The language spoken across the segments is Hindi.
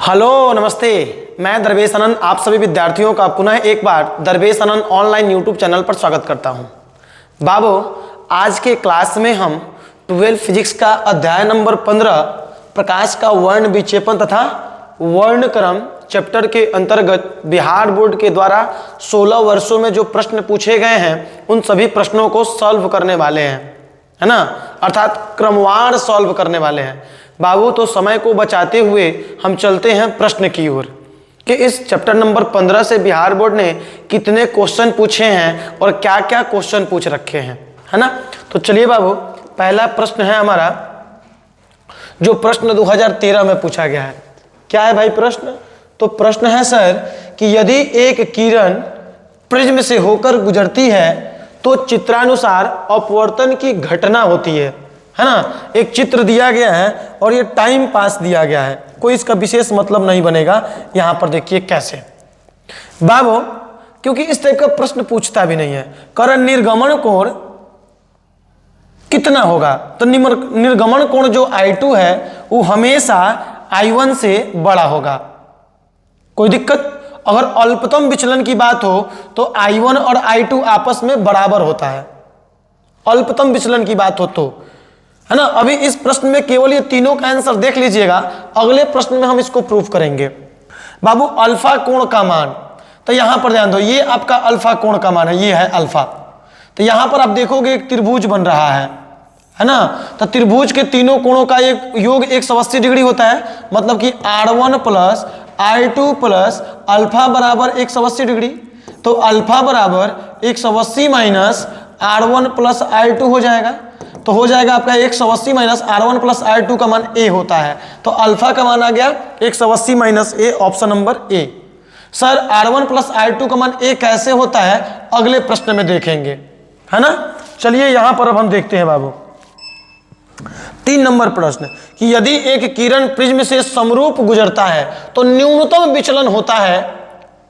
हेलो नमस्ते, मैं दरवेश आनंद आप सभी विद्यार्थियों का पुनः एक बार दरवेश आनंद ऑनलाइन यूट्यूब चैनल पर स्वागत करता हूं। बाबू, आज के क्लास में हम 12 फिजिक्स का अध्याय नंबर 15 प्रकाश का वर्ण विक्षेपण तथा वर्णक्रम चैप्टर के अंतर्गत बिहार बोर्ड के द्वारा 16 वर्षों में जो प्रश्न पूछे गए हैं उन सभी प्रश्नों को सॉल्व करने वाले हैं, है ना, अर्थात क्रमवार सॉल्व करने वाले हैं। बाबू, तो समय को बचाते हुए हम चलते हैं प्रश्न की ओर कि इस चैप्टर नंबर 15 से बिहार बोर्ड ने कितने क्वेश्चन पूछे हैं और क्या क्या क्वेश्चन पूछ रखे हैं, है ना। तो चलिए बाबू, पहला प्रश्न है हमारा जो प्रश्न 2013 में पूछा गया है। क्या है भाई प्रश्न? तो प्रश्न है सर कि यदि एक किरण प्रिज्म से होकर गुजरती है तो चित्रानुसार अपवर्तन की घटना होती है ना। एक चित्र दिया गया है और ये टाइम पास दिया गया है, कोई इसका विशेष मतलब नहीं बनेगा। यहां पर देखिए कैसे बाबू, क्योंकि इस टाइप का प्रश्न पूछता भी नहीं है। करण निर्गमन कोण कितना होगा? तो निर्गमन कोण जो I2 है वो हमेशा I1 से बड़ा होगा। कोई दिक्कत? अगर अल्पतम विचलन की बात हो तो I1 और I2 आपस में बराबर होता है, अल्पतम विचलन की बात हो तो, है ना। अभी इस प्रश्न में केवल ये तीनों का आंसर देख लीजिएगा, अगले प्रश्न में हम इसको प्रूफ करेंगे। बाबू, अल्फा कोण का मान, तो यहां पर ध्यान दो, ये आपका अल्फा कोण का मान है, ये है अल्फा। तो यहां पर आप देखोगे एक त्रिभुज बन रहा है ना। तो त्रिभुज के तीनों कोणों का एक योग 180 डिग्री होता है, मतलब कि R1 plus I2 plus alpha बराबर 180 डिग्री। तो अल्फा बराबर 180 माइनस R1 प्लस I2 हो जाएगा। तो हो जाएगा आपका 180 माइनस R1 प्लस I2 का मान A होता है। तो अल्फा का मान आ गया 180 minus A, option number A। Sir R1 plus I2 का मान A कैसे होता है अगले प्रश्न में देखेंगे, है ना। चलिए यहां पर अब हम देखते हैं बाबू 3 नंबर प्रश्न कि यदि एक किरण प्रिज्म से समरूप गुजरता है तो न्यूनतम विचलन होता है।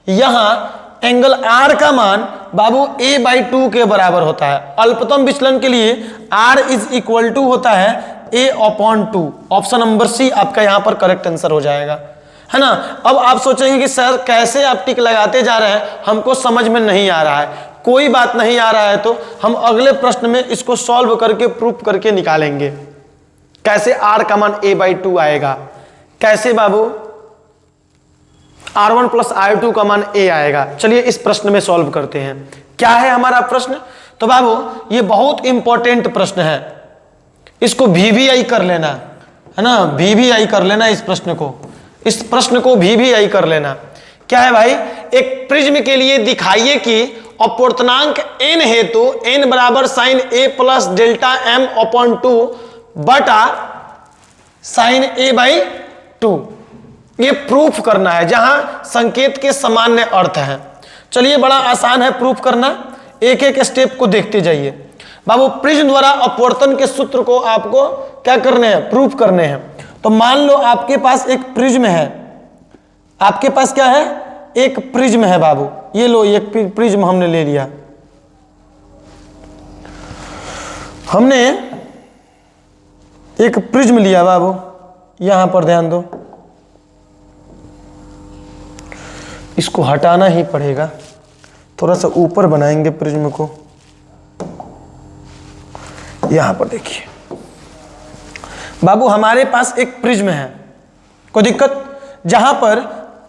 यहां एंगल R का मान बाबू A/2 के बराबर होता है। अल्पतम विचलन के लिए R इज इक्वल टू होता है A/2। ऑप्शन नंबर C आपका यहां पर करेक्ट आंसर हो जाएगा, है ना। अब आप सोचेंगे कि सर कैसे आप टिक लगाते जा रहे हैं, हमको समझ में नहीं आ रहा है। कोई बात नहीं आ रहा है तो हम अगले प्रश्न में इसको सॉल्व करके प्रूफ करके निकालेंगे कैसे R का मान A/2 आएगा। कैसे बाबू? R1 प्लस I2 का मान A आएगा। चलिए इस प्रश्न में सॉल्व करते हैं। क्या है हमारा प्रश्न? तो बाबू ये बहुत इंपॉर्टेंट प्रश्न है, इसको VVI कर लेना, है ना। VVI कर लेना इस प्रश्न को VVI कर लेना। क्या है भाई? एक प्रिज्म के लिए दिखाइए कि अपवर्तनांक n हेतु n बराबर sine A plus delta m upon 2 बटा साइन A/2। ये प्रूफ करना है जहां संकेत के सामान्य अर्थ हैं। चलिए बड़ा आसान है प्रूफ करना, एक एक स्टेप को देखते जाइए। बाबू, प्रिज्म द्वारा अपवर्तन के सूत्र को आपको क्या करने हैं? प्रूफ करने हैं। तो मान लो आपके पास एक प्रिज्म है, आपके पास क्या है? एक प्रिज्म है बाबू। ये लो, एक प्रिज्म हमने ले लिया, हमने एक प्रिज्म लिया बाबू। यहां पर ध्यान दो, इसको हटाना ही पड़ेगा, थोड़ा सा ऊपर बनाएंगे प्रिज्म को। यहां पर देखिए बाबू, हमारे पास एक प्रिज्म है, कोई दिक्कत? जहां पर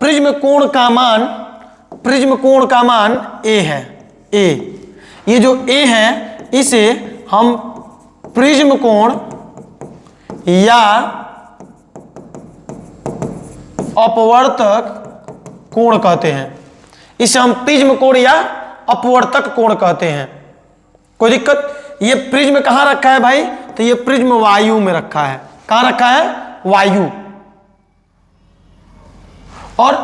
प्रिज्म कोण का मान A है। A, ये जो A है इसे हम प्रिज्म कोण या अपवर्तक कोण कहते हैं। इसे हम प्रिज्म कोण या अपवर्तक कोण कहते हैं। कोई दिक्कत? ये प्रिज्म कहां रखा है भाई? तो ये प्रिज्म वायु में रखा है। कहां रखा है? वायु। और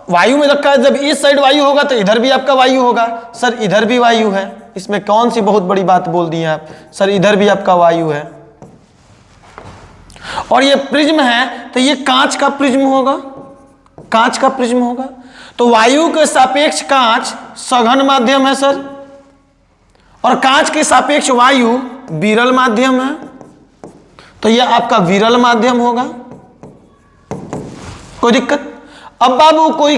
वायु में रखा है, जब इस साइड वायु होगा तो इधर भी आपका वायु होगा। सर इधर भी वायु है, इसमें कौन सी बहुत बड़ी बात बोल दी है आप? सर इधर भी आपका वायु है। और ये प्रिज्म है तो ये कांच का प्रिज्म होगा, कांच का प्रिज्म होगा। तो वायु के सापेक्ष कांच सघन माध्यम है सर, और कांच के सापेक्ष वायु विरल माध्यम है। तो यह आपका विरल माध्यम होगा। कोई दिक्कत? अब बाबू कोई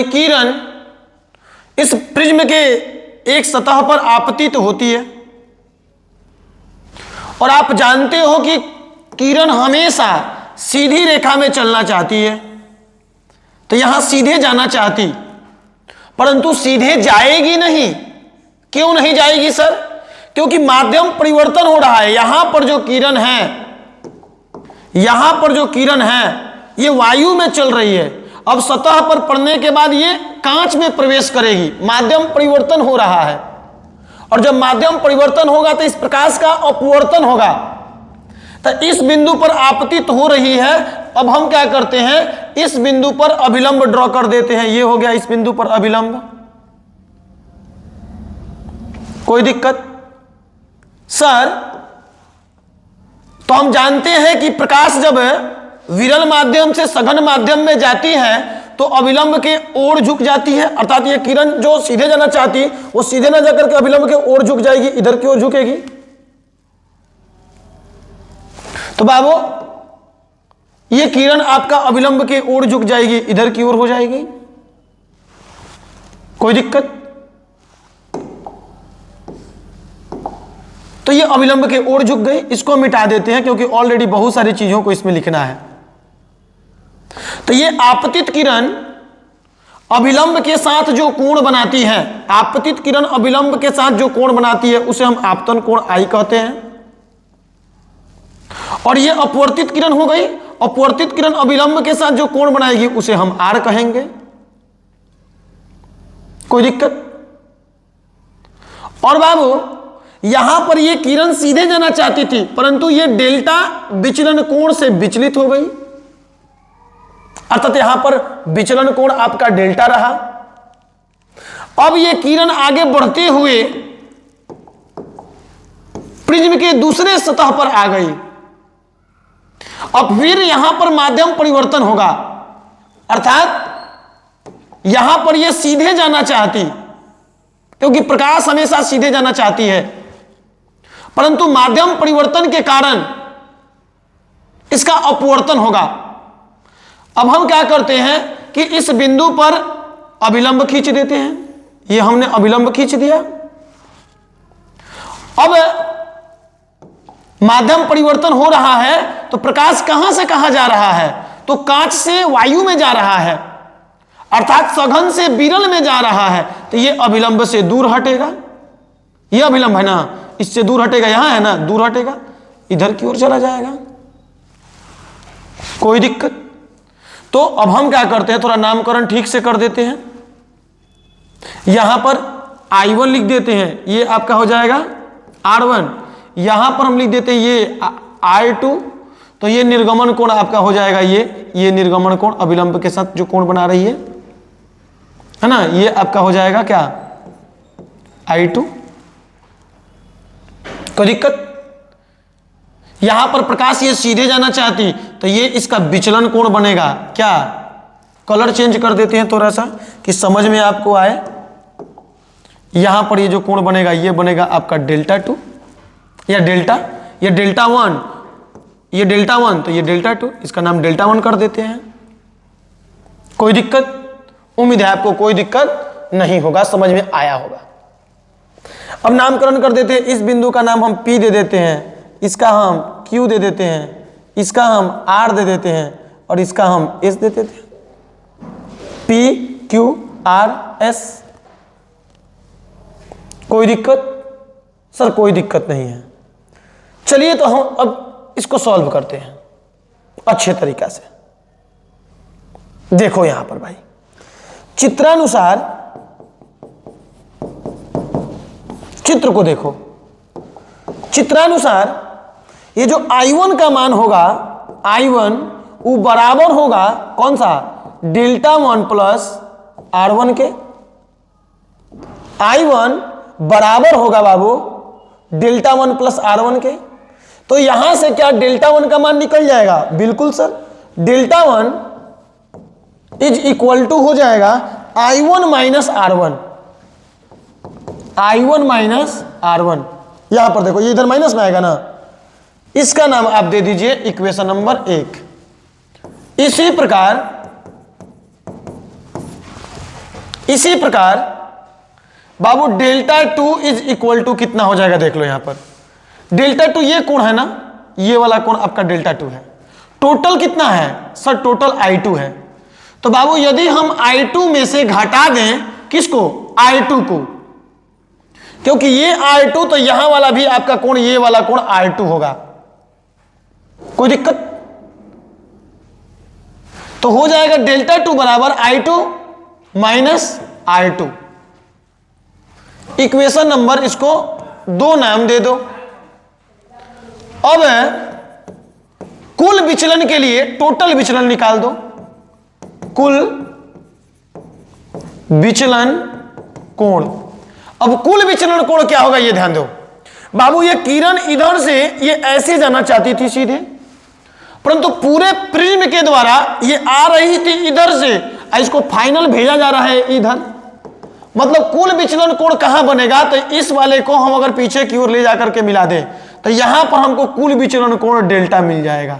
किरण इस प्रिज्म के एक सतह पर आपतित होती है, और आप जानते हो कि किरण हमेशा सीधी रेखा में चलना चाहती है, तो यहां सीधे जाना चाहती, परंतु सीधे जाएगी नहीं। क्यों नहीं जाएगी सर? क्योंकि माध्यम परिवर्तन हो रहा है। यहां पर जो किरण है ये वायु में चल रही है, अब सतह पर पड़ने के बाद ये कांच में प्रवेश करेगी। माध्यम परिवर्तन हो रहा है, और जब माध्यम परिवर्तन होगा तो इस प्रकाश का अपवर्तन होगा। तो इस बिंदु पर आपतित हो रही है। अब हम क्या करते हैं, इस बिंदु पर अभिलंब ड्रॉ कर देते हैं। ये हो गया इस बिंदु पर अभिलंब। कोई दिक्कत सर? तो हम जानते हैं कि प्रकाश जब विरल माध्यम से सघन माध्यम में जाती है तो अभिलंब के ओर झुक जाती है, अर्थात ये किरण जो सीधे जाना चाहती है वो सीधे ना जाकर के अभिलंब के ओर झुक जाएगी, इधर की ओर झुकेगी। तो बाबू ये किरण आपका अभिलंब के ओर झुक जाएगी, इधर की ओर हो जाएगी। कोई दिक्कत? तो ये अभिलंब के ओर झुक गई, इसको मिटा देते हैं क्योंकि ऑलरेडी बहुत सारी चीजों को इसमें लिखना है। तो ये आपतित किरण अभिलंब के साथ जो कोण बनाती है, आपतित किरण अभिलंब के साथ जो कोण बनाती है उसे हम आपतन कोण आई कहते हैं। और ये अपवर्तित किरण हो गई, अपवर्तित किरण अभिलंब के साथ जो कोण बनाएगी उसे हम आर कहेंगे। कोई दिक्कत? और बाबू यहां पर ये किरण सीधे जाना चाहती थी, परंतु ये डेल्टा विचलन कोण से विचलित हो गई, अर्थात यहां पर विचलन कोण आपका डेल्टा रहा। अब ये किरण आगे बढ़ते हुए प्रिज्म के दूसरे सतह पर आ गई। अब फिर यहां पर माध्यम परिवर्तन होगा, अर्थात यहां पर यह सीधे जाना चाहती, क्योंकि प्रकाश हमेशा सीधे जाना चाहती है, परंतु माध्यम परिवर्तन के कारण इसका अपवर्तन होगा। अब हम क्या करते हैं कि इस बिंदु पर अभिलंब खींच देते हैं। ये हमने अभिलंब खींच दिया। अब माध्यम परिवर्तन हो रहा है तो प्रकाश कहां से कहां जा रहा है? तो कांच से वायु में जा रहा है, अर्थात सघन से विरल में जा रहा है। तो ये अभिलंब से दूर हटेगा, ये अभिलंब है ना, इससे दूर हटेगा, यहां है ना, दूर हटेगा, इधर की ओर चला जाएगा। कोई दिक्कत? तो अब हम क्या करते हैं, थोड़ा नामकरण ठीक से कर देते हैं। यहां पर I1 लिख देते हैं, ये आपका हो जाएगा R1। यहां पर हम लिख देते हैं ये I2, तो ये निर्गमन कोण आपका हो जाएगा ये निर्गमन कोण अभिलंब के साथ जो कोण बना रही है ना, ये आपका हो जाएगा क्या, I2। कोई दिक्कत? यहां पर प्रकाश ये सीधे जाना चाहती, तो ये इसका विचलन कोण बनेगा क्या। कलर चेंज कर देते हैं थोड़ा सा कि समझ में आपको आए। यहां पर ये जो कोण बनेगा ये बनेगा आपका डेल्टा 2 या ये डेल्टा 1, ये डेल्टा 1, तो ये डेल्टा 2, इसका नाम डेल्टा 1 कर देते हैं। कोई दिक्कत? उम्मीद है आपको कोई दिक्कत नहीं होगा, समझ में आया होगा। अब नामकरण कर देते हैं। इस बिंदु का नाम हम P दे देते हैं, इसका हम Q दे देते हैं, इसका हम R दे देते हैं, और इसका हम S दे देते हैं। P Q R S। कोई दिक्कत? सर कोई दिक्कत नहीं है। चलिए तो हम अब इसको सॉल्व करते हैं अच्छे तरीका से। देखो यहां पर भाई, चित्रानुसार चित्र को देखो। चित्रानुसार ये जो I1 का मान होगा, I1 वो बराबर होगा कौन सा, डेल्टा 1 प्लस R1 के। I1 बराबर होगा बाबू डेल्टा 1 प्लस R1 के। तो यहां से क्या डेल्टा 1 का मान निकल जाएगा? बिल्कुल sir, delta 1 is equal to हो जाएगा I1 minus R1, I1 minus R1। यहां पर देखो ये इधर माइनस में आएगा ना, इसका नाम आप दे दीजिए इक्वेशन नंबर 1। इसी प्रकार बाबू डेल्टा 2 इज इक्वल टू कितना हो जाएगा, देख लो यहां पर डेल्टा 2 ये कोण है ना, ये वाला कोण आपका डेल्टा 2 है। टोटल कितना है सर, टोटल I2 है। तो बाबू यदि हम I2 में से घटा दें किसको, I2 को, क्योंकि ये I2 तो यहां वाला भी आपका कोण, ये वाला कोण I2 होगा, कोई दिक्कत। तो हो जाएगा डेल्टा 2 बराबर I2 minus I2। Equation number इसको 2 नाम दे दो। अब कुल विचलन के लिए टोटल विचलन निकाल दो, कुल विचलन कोण। अब कुल विचलन कोण क्या होगा ये ध्यान दो बाबू, ये किरण इधर से ये ऐसे जाना चाहती थी सीधे, परंतु पूरे प्रिज्म के द्वारा ये आ रही थी इधर से, इसको फाइनल भेजा जा रहा है इधर। मतलब कुल विचलन कोण कहां बनेगा, तो इस वाले को हम अगर पीछे की ओर ले जाकर के मिला दें तो यहां पर हमको कुल विचलन कोण डेल्टा मिल जाएगा।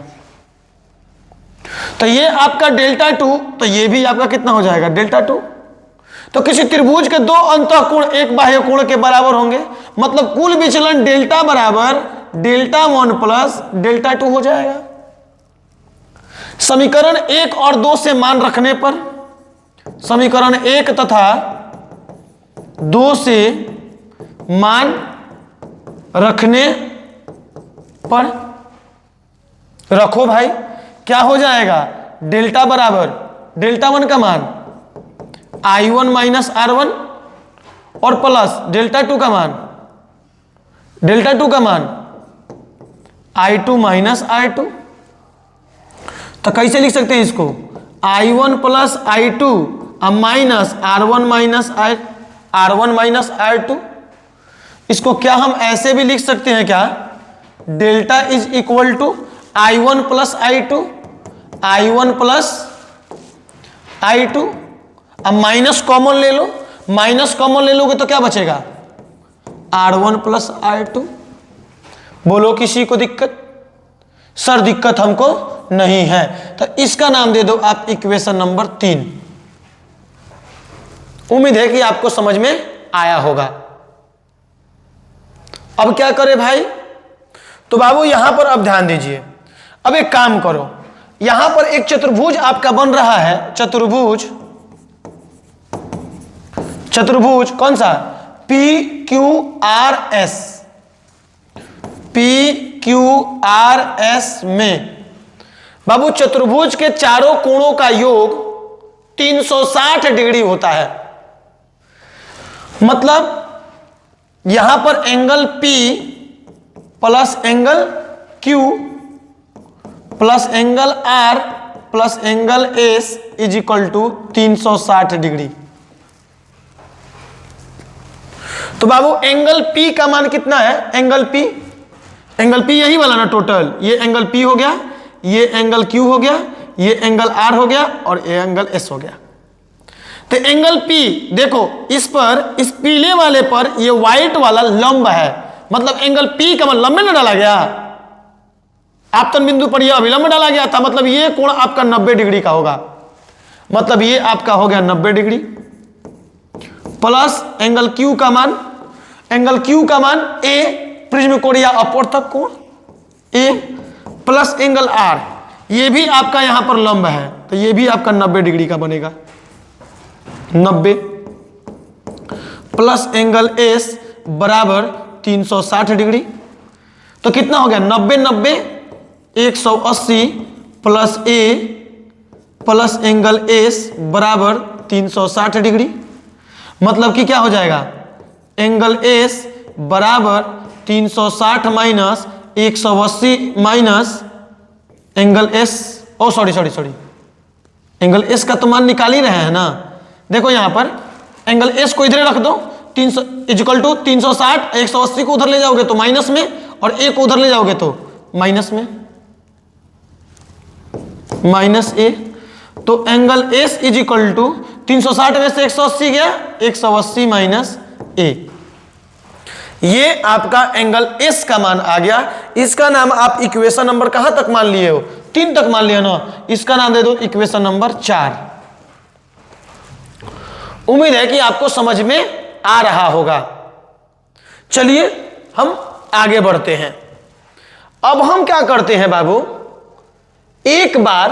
तो ये आपका डेल्टा 2, तो ये भी आपका कितना हो जाएगा डेल्टा 2। तो किसी त्रिभुज के 2 अंतःकोण एक बाह्य कोण के बराबर होंगे, मतलब कुल विचलन डेल्टा बराबर डेल्टा 1 प्लस डेल्टा 2 हो जाएगा। समीकरण 1 और 2 से मान रखने पर, समीकरण 1 तथा 2 से मान रखने पर रखो भाई, क्या हो जाएगा डेल्टा बराबर डेल्टा 1 का मान I1 माइनस R1 और प्लस डेल्टा 2 का मान I2 माइनस R2। तो कैसे लिख सकते हैं इसको, I1 plus I2 minus R1 minus R2। इसको क्या हम ऐसे भी लिख सकते हैं क्या, delta is equal to I1 plus I2, I1 plus I2। अब माइनस कॉमन ले लो, माइनस कॉमन ले लोगे तो क्या बचेगा R1 प्लस R2। बोलो किसी को दिक्कत, सर दिक्कत हमको नहीं है, तो इसका नाम दे दो आप इक्वेशन नंबर 3। उम्मीद है कि आपको समझ में आया होगा। अब क्या करें भाई, तो बाबू यहां पर अब ध्यान दीजिए। अब एक काम करो, यहां पर एक चतुर्भुज आपका बन रहा है, चतुर्भुज कौन सा, PQRS में बाबू चतुर्भुज के चारों कोणों का योग 360 डिग्री होता है। मतलब यहां पर angle P plus angle Q plus angle R plus angle S is equal to 360 degree. तो बाबू एंगल P का मान कितना है, एंगल P यही वाला ना टोटल, ये एंगल P हो गया, ये एंगल Q हो गया, ये एंगल R हो गया और ये एंगल S हो गया। तो एंगल P देखो, इस पर, इस पीले वाले पर ये व्हाइट वाला लंब है, मतलब एंगल P का मान लंब में डाला गया, आपतन बिंदु पर यह अभिलंब डाला गया था, मतलब ये कोण आपका 90 डिग्री का होगा, मतलब ये आपका हो गया 90 डिग्री प्लस एंगल Q का मान, A प्रिज्म कोण या अपवर्तक कोण A प्लस एंगल R, ये भी आपका यहां पर लंब है, तो ये भी आपका 90 डिग्री का बनेगा, 90 प्लस एंगल S बराबर 360 डिग्री। तो कितना हो गया 90 180 plus A plus angle S बराबर 360 डिग्री। मतलब कि क्या हो जाएगा, एंगल S बराबर 360 माइनस 180 माइनस एंगल S, ओ सॉरी एंगल S का तो मान निकाल ही रहे हैं ना। देखो यहां पर एंगल S को इधर रख दो, 300 इक्वल टू 360, 180 को उधर ले जाओगे तो माइनस में, और A को उधर ले जाओगे तो माइनस में, माइनस A। तो angle S is equal to 360 में से 180 गया, 180 माइनस A। ये आपका एंगल एस का मान आ गया। इसका नाम आप इक्वेशन नंबर कहां तक मान लिए हो? 3 तक मान लिया ना, इसका नाम दे दो इक्वेशन नंबर 4। उम्मीद है कि आपको समझ में आ रहा होगा। चलिए हम आगे बढ़ते हैं। अब हम क्या करते हैं बाबू, एक बार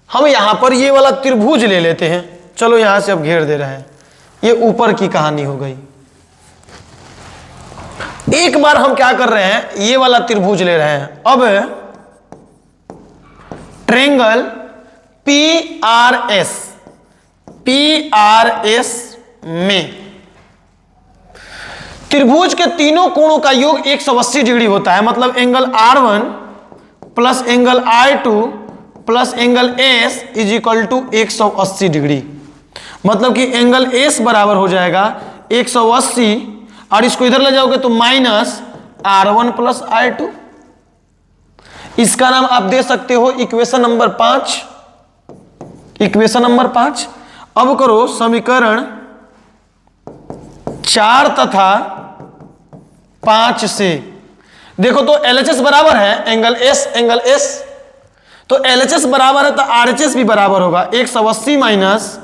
हम यहां पर ये वाला त्रिभुज ले लेते हैं। चलो यहां से अब घेर दे रहे हैं, ये ऊपर की कहानी हो गई। एक बार हम क्या कर रहे हैं, ये वाला त्रिभुज ले रहे हैं। अब ट्रायंगल PRS में त्रिभुज के तीनों कोणों का योग 180 डिग्री होता है। मतलब angle R1 plus angle R2 plus angle S is equal to 180 degree. मतलब कि एंगल S बराबर हो जाएगा 180, और इसको इधर ले जाओगे तो माइनस R1 प्लस R2। इसका नाम आप दे सकते हो इक्वेशन नंबर 5। Equation number 5। अब करो समीकरण 4 तथा 5 से। देखो तो LHS बराबर है एंगल S, तो LHS बराबर है तो RHS भी बराबर होगा। 180 minus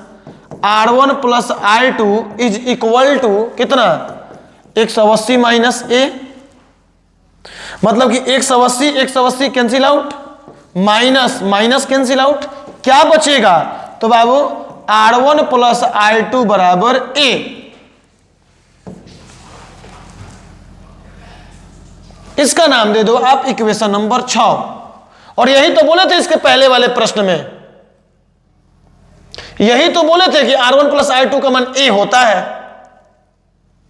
R1 plus R2 is equal to कितना? 180 माइनस A। मतलब कि 180 cancel out, minus minus cancel out, क्या बचेगा? तो बाबू R1 प्लस R2 बराबर A। इसका नाम दे दो आप इक्वेशन नंबर 6। और यही तो बोले थे इसके पहले वाले प्रश्न में, यही तो बोले थे कि R1 प्लस R2 का मान A होता है।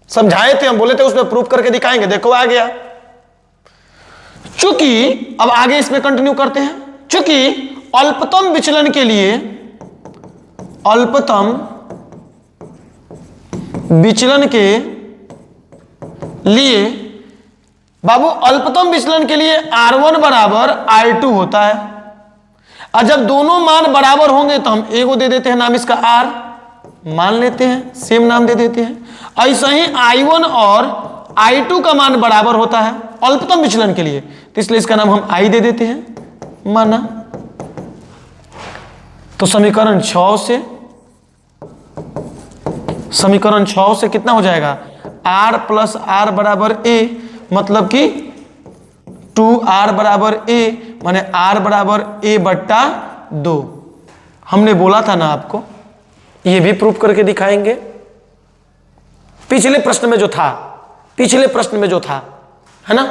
समझाए थे हम, बोले थे उसमें प्रूफ करके दिखाएंगे। देखो आ गया। चूंकि अब आगे इसमें कंटिन्यू करते हैं। चूंकि अल्पतम विचलन के लिए, अल्पतम विचलन के लिए बाबू, अल्पतम विचलन के लिए R1 बराबर R2 होता है। और जब दोनों मान बराबर होंगे तो हम A को दे देते हैं नाम इसका R, मान लेते हैं, सेम नाम दे देते हैं। ऐसा ही I1 और I2 का मान बराबर होता है अल्पतम विचलन के लिए, तो इसलिए इसका नाम हम I दे देते हैं, माना। तो समीकरण 6 से कितना हो जाएगा? R प्लस R बराबर A, मतलब कि 2R बराबर A, माने R बराबर A बट्टा 2। हमने बोला था ना आपको, ये भी प्रूफ करके दिखाएंगे। पिछले प्रश्न में जो था, है ना।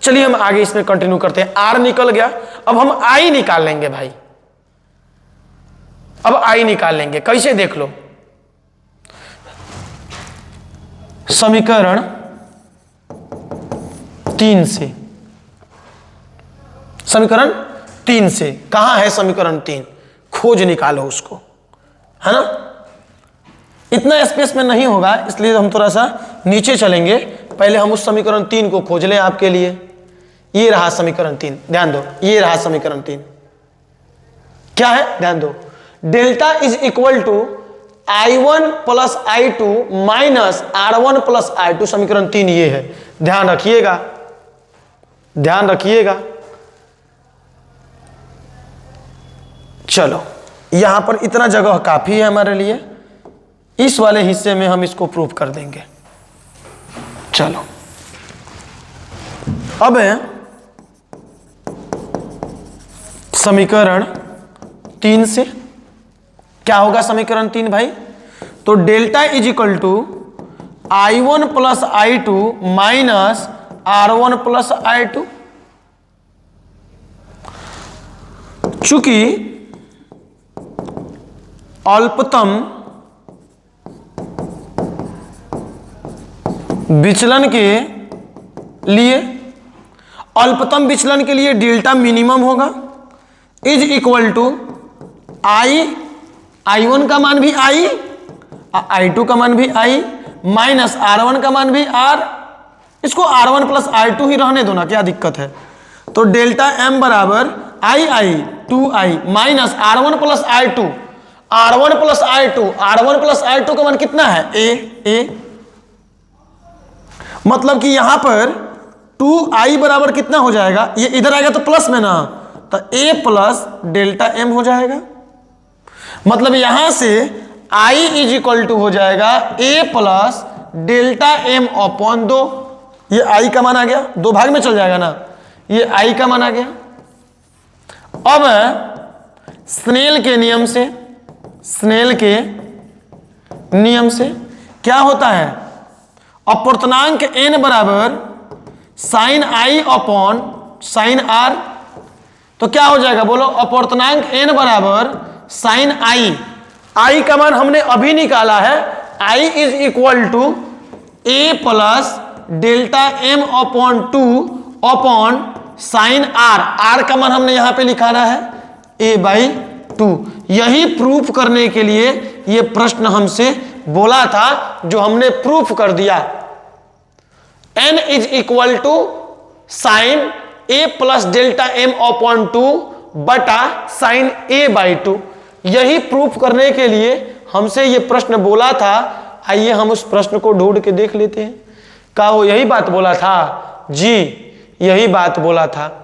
चलिए हम आगे इसमें कंटिन्यू करते हैं। R निकल गया, अब हम I निकाल लेंगे भाई। अब I निकाल लेंगे, कैसे देख लो। समीकरण 3 से, समीकरण 3 से। कहां है समीकरण 3? खोज निकालो उसको, है ना। इतना स्पेस में नहीं होगा, इसलिए हम थोड़ा सा नीचे चलेंगे। पहले हम उस समीकरण 3 को खोज लें आपके लिए। ये रहा समीकरण 3, ध्यान दो। ये रहा समीकरण 3, क्या है ध्यान दो। Delta is equal to I1 plus I2 minus R1 plus I2। समीकरण 3 ये है, ध्यान रखिएगा, ध्यान रखिएगा। चलो यहां पर इतना जगह काफी है हमारे लिए, इस वाले हिस्से में हम इसको प्रूफ कर देंगे। चलो अब है समीकरण 3 से। क्या होगा समीकरण 3 भाई? तो delta is equal to I1 plus I2 minus R1 plus I2। चूंकि अल्पतम विचलन के लिए डेल्टा मिनिमम होगा, इज इक्वल टू I1 का मान भी I, I2 का मान भी I, माइनस R1 का मान भी R। इसको R1 प्लस R2 ही रहने दो ना, क्या दिक्कत है। तो डेल्टा M बराबर I 2I minus R1 plus R2, R1 plus R2 का मान कितना है? A। मतलब कि यहां पर 2i बराबर कितना हो जाएगा, ये इधर आएगा तो प्लस में ना, तो a प्लस डेल्टा m हो जाएगा। मतलब यहां से i इज इक्वल टू हो जाएगा a plus delta m upon 2। ये i का मान आ गया, 2 भाग में चल जाएगा ना, ये i का मान आ गया। अब स्नेल के नियम से क्या होता है, अपूर्णांक n बराबर sine i upon sine r। तो क्या हो जाएगा बोलो, अपूर्णांक n बराबर साइन i का मान हमने अभी निकाला है, i is equal to a plus delta m upon 2 upon sine r का मान हमने यहां पे लिखाना है a/2। यही प्रूफ करने के लिए ये प्रश्न हमसे बोला था, जो हमने प्रूफ कर दिया। n is equal to sine a plus delta m upon 2 बटा साइन a/2। यही प्रूफ करने के लिए हमसे ये प्रश्न बोला था। आइए हम उस प्रश्न को ढूंढ के देख लेते हैं। क्या वो यही बात बोला था? जी यही बात बोला था।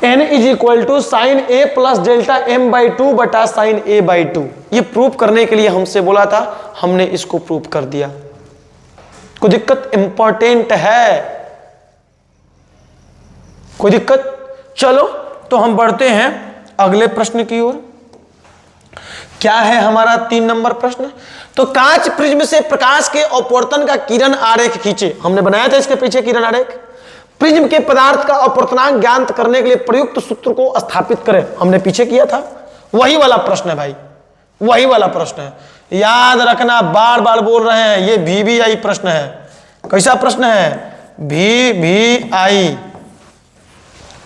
n is equal to sine a plus delta m/2 बटा साइन a/2। ये प्रूफ करने के लिए हमसे बोला था, हमने इसको प्रूफ कर दिया। कोई दिक्कत? इंपॉर्टेंट है, कोई दिक्कत? चलो तो हम बढ़ते हैं अगले प्रश्न की ओर। क्या है हमारा 3 नंबर प्रश्न। तो कांच प्रिज्म से प्रकाश के अपवर्तन का किरण आरेख खींचे। हमने बनाया था इसके पीछे किरण आरेख। प्रिज्म के पदार्थ का अपवर्तनांक ज्ञात करने के लिए प्रयुक्त सूत्र को स्थापित करें। हमने पीछे किया था, वही वाला प्रश्न है भाई, वही वाला प्रश्न है। याद रखना, बार बार बोल रहे हैं, ये VBI प्रश्न है। कैसा प्रश्न है? VBI।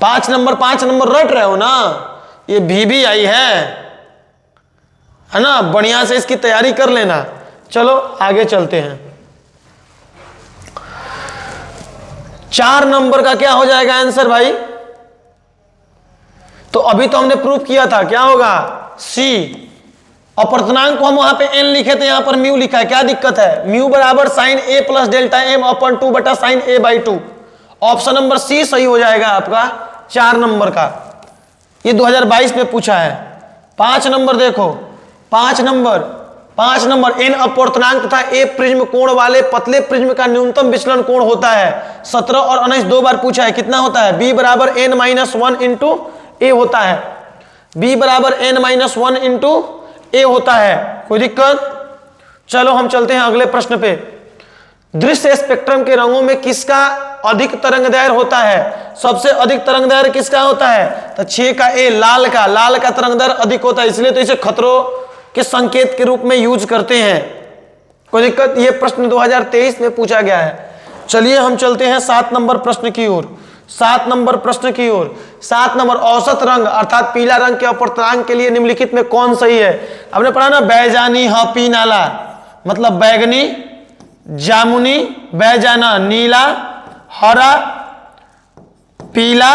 5 नंबर रट रहे हो ना, ये VBI है ना। बढ़िया से इसकी तैयारी कर लेना। चलो आगे चलते हैं। 4 नंबर का क्या हो जाएगा आंसर भाई? तो अभी तो हमने प्रूफ किया था, क्या होगा? C। अपवर्तनांक को हम वहां पे n लिखे थे, यहां पर म्यू लिखा है, क्या दिक्कत है? म्यू बराबर sine a plus delta m upon 2 बटा sign a/2। Option number C सही हो जाएगा आपका 4 नंबर का। ये 2022 में पूछा है। 5 नंबर देखो, 5 नंबर n अपवर्तनांक तथा a प्रिज्म कोण वाले पतले प्रिज्म का न्यूनतम विचलन कोण होता है। 17 और 19 2 बार पूछा है। कितना होता है? b बराबर n-1 इंटू a होता है। b बराबर n-1 इंटू a होता है। कोई दिक्कत? चलो हम चलते हैं अगले प्रश्न पे। दृश्य स्पेक्ट्रम के रंगों में किसका अधिक तरंगदैर्घ्य होता है? सबसे अधिक तरंगदैर्घ्य किसका होता है? तो 6 का A, लाल का तरंगदैर्घ्य अधिक होता है, इसलिए तो इसे खतरों के संकेत के रूप में यूज करते हैं। कोई दिक्कत? ये प्रश्न 2023 में पूछा गया है। चलिए हम चलते हैं 7 नंबर प्रश्न की ओर। 7 नंबर प्रश्न की ओर। 7 नंबर, औसत रंग अर्थात पीला रंग के अपवर्तनांक के लिए निम्नलिखित में कौन सही है? आपने पढ़ा ना, बैजानी ह पी नाला, मतलब बैगनी, जामुनी, बैजाना नीला, हरा पीला,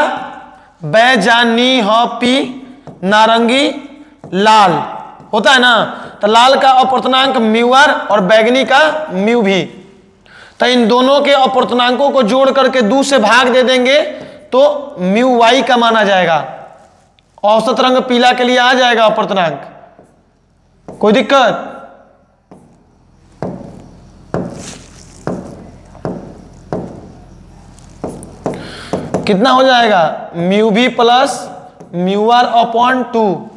बैजानी ह पी नारंगी, लाल होता है ना। तो लाल का अपवर्तनांक म्यू_r और बैगनी का म्यू भी। तो इन दोनों के अपवर्तनांकों को जोड़ करके 2 से भाग दे देंगे तो म्यू_y का माना जाएगा। औसत रंग पीला के लिए आ जाएगा अपवर्तनांक। कोई दिक्कत? कितना हो जाएगा? म्यू_v प्लस म्यू_r अपॉन 2,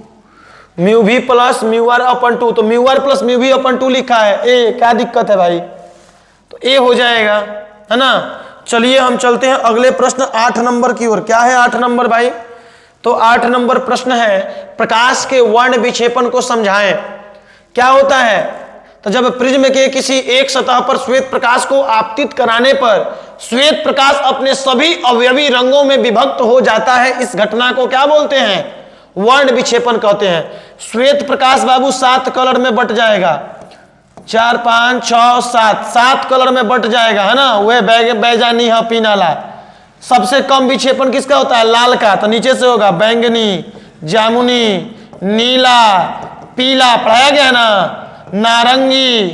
म्यू_v प्लस म्यू_r अपॉन 2। तो म्यू_r प्लस म्यू_v अपॉन 2 लिखा है। ए, क्या दिक्कत है भाई? तो ए हो जाएगा, है ना। चलिए हम चलते हैं अगले प्रश्न 8 नंबर की ओर। क्या है 8 नंबर भाई? तो 8 नंबर प्रश्न है, प्रकाश के वर्ण विक्षेपण को समझाएं। क्या होता है? तो जब प्रिज्म के किसी एक सतह पर श्वेत प्रकाश को आपतित कराने पर श्वेत प्रकाश अपने सभी अवयवी रंगों में विभक्त हो जाता है, इस घटना को क्या बोलते हैं? वर्ण विक्षेपण कहते हैं। श्वेत प्रकाश बाबू 7 कलर में बट जाएगा, 4 5 6 7 कलर में बट जाएगा, है ना। वह बैजानी ह पी नाला। सबसे कम विक्षेपण किसका होता है? लाल का। तो नीचे से होगा बैंगनी, जामुनी, नीला, पीला, पढ़ाया गया ना, नारंगी,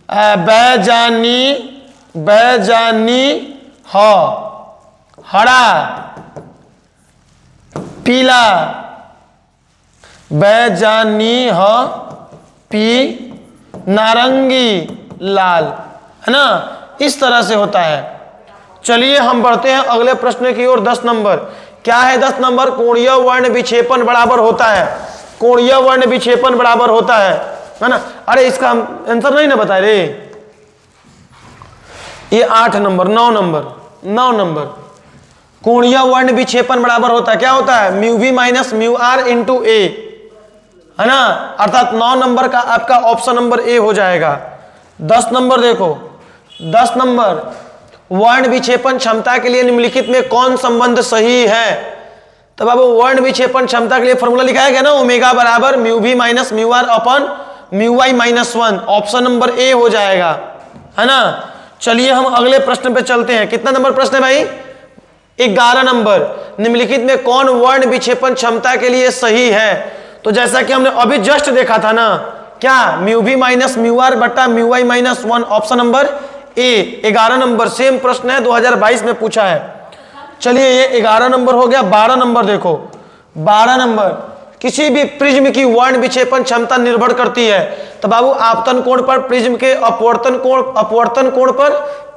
बैजानी, बैजानी ह, हरा, पीला, बैजानी ह, पी, नारंगी, लाल, है ना। इस तरह से होता है। चलिए हम बढ़ते हैं अगले प्रश्न की ओर। 10 नंबर क्या है? 10 नंबर कोणीय वर्ण विक्षेपण बराबर होता है। कोणीय वर्ण विक्षेपण बराबर होता है ना। अरे इसका आंसर नहीं ना बताए रे। ये 8 नंबर 9 नंबर कोणीय वर्ण विक्षेपण बराबर होता है, क्या होता है? Mu V minus mu R into A, है ना। अर्थात 9 नंबर का आपका ऑप्शन नंबर ए हो जाएगा। 10 नंबर देखो, 10 नंबर वर्ण विक्षेपण क्षमता के लिए निम्नलिखित में कौन संबंध सही है? तो बाबू वर्ण विक्षेपण क्षमता के लिए फॉर्मूला लिखा है क्या ना, ओमेगा बराबर mu V minus mu R upon mu Y minus 1। Option number A हो जाएगा, है ना। चलिए हम अगले प्रश्न पे चलते हैं। कितना नंबर प्रश्न है भाई? 11 नंबर निम्नलिखित में कौन वर्ण विक्षेपण क्षमता के लिए सही है? तो जैसा कि हमने अभी जस्ट देखा था ना, क्या mu V minus mu R बट्टा mu Y minus 1, option number A. 11 number same प्रश्न है, 2022 में पूछा है। चलिए ये 11 नंबर हो गया। 12 नंबर देखो, 12 नंबर किसी भी प्रिज्म की वर्ण विक्षेपण क्षमता निर्भर करती है। तो बाबू आपतन कोण पर, प्रिज्म के अपवर्तन कोण पर,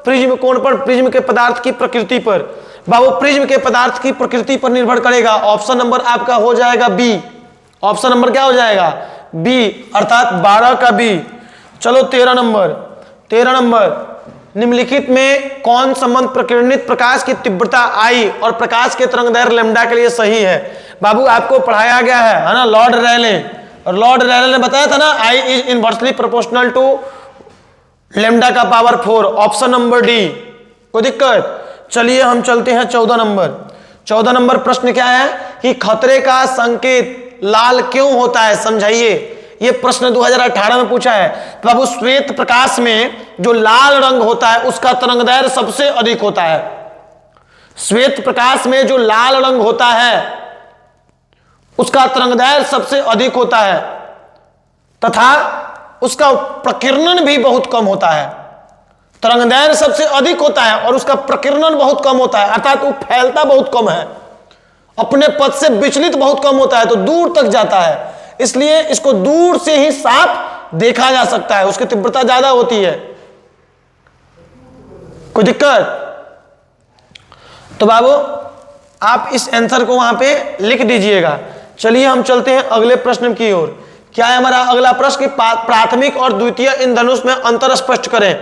प्रिज्म कोण पर, प्रिज्म के पदार्थ की प्रकृति पर। बाबू प्रिज्म के पदार्थ की प्रकृति पर निर्भर करेगा। ऑप्शन नंबर आपका हो जाएगा बी। ऑप्शन नंबर क्या हो जाएगा? बी, अर्थात 12 का बी। चलो 13 नंबर निम्नलिखित में कौन संबंध प्रकीर्णित प्रकाश की तीव्रता आई और प्रकाश के तरंगदैर्घ्य लैम्डा के लिए सही है? बाबू आपको पढ़ाया गया है ना, लॉर्ड रैले। और लॉर्ड रैले ने बताया था ना, I is inversely proportional to lambda का पावर 4। Option number D. कोई दिक्कत? चलिए हम चलते हैं 14 नंबर। 14 नंबर प्रश्न क्या है कि खतरे का संकेत लाल क्यों होता है, समझाइए। ये प्रश्न 2018 में पूछा है। तो बाबू श्वेत प्रकाश में जो लाल रंग होता है उसका तरंगदैर्घ्य सबसे अधिक होता है। श्वेत प्रकाश में जो लाल रंग होता है उसका तरंगदैर्घ्य सबसे अधिक होता है तथा उसका प्रकीर्णन भी बहुत कम होता है। तरंगदैर्घ्य सबसे अधिक होता है और उसका प्रकीर्णन बहुत कम होता है, अर्थात वो फैलता बहुत कम है, अपने पथ से विचलित बहुत कम होता है, तो दूर तक जाता है। इसलिए इसको दूर से ही साफ देखा जा सकता है, उसकी तीव्रता ज्यादा होती है। कोई दिक्कत? तो बाबू आप इस आंसर को वहां पे लिख दीजिएगा। चलिए हम चलते हैं अगले प्रश्न की ओर। क्या है हमारा अगला प्रश्न कि प्राथमिक और द्वितीय इंद्रधनुष में अंतर स्पष्ट करें।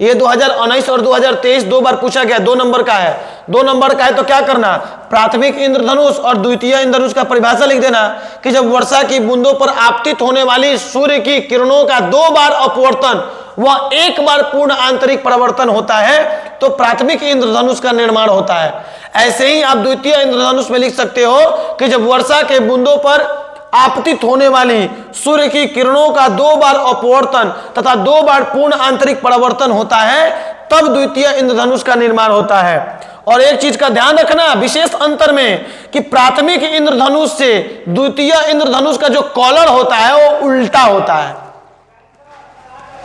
ये 2019 और 2023 दो बार पूछा गया, 2 नंबर का है। 2 नंबर का है तो क्या करना, प्राथमिक इंद्रधनुष और द्वितीय इंद्रधनुष का परिभाषा लिख देना कि जब वर्षा की बूंदों पर आपतित होने वाली सूर्य की किरणों का 2 बार अपवर्तन व 1 बार पूर्ण आंतरिक परावर्तन होता है तो प्राथमिक इंद्रधनुष का निर्माण होता है। ऐसे ही आप द्वितीय इंद्रधनुष में लिख सकते हो कि जब वर्षा के बूंदों पर आपतित होने वाली सूर्य की किरणों का 2 बार अपवर्तन तथा 2 बार पूर्ण आंतरिक परावर्तन होता है तब द्वितीय इंद्रधनुष का निर्माण होता है। और एक चीज का ध्यान रखना विशेष अंतर में कि प्राथमिक इंद्रधनुष से द्वितीय इंद्रधनुष का जो कॉलर होता है वो उल्टा होता है।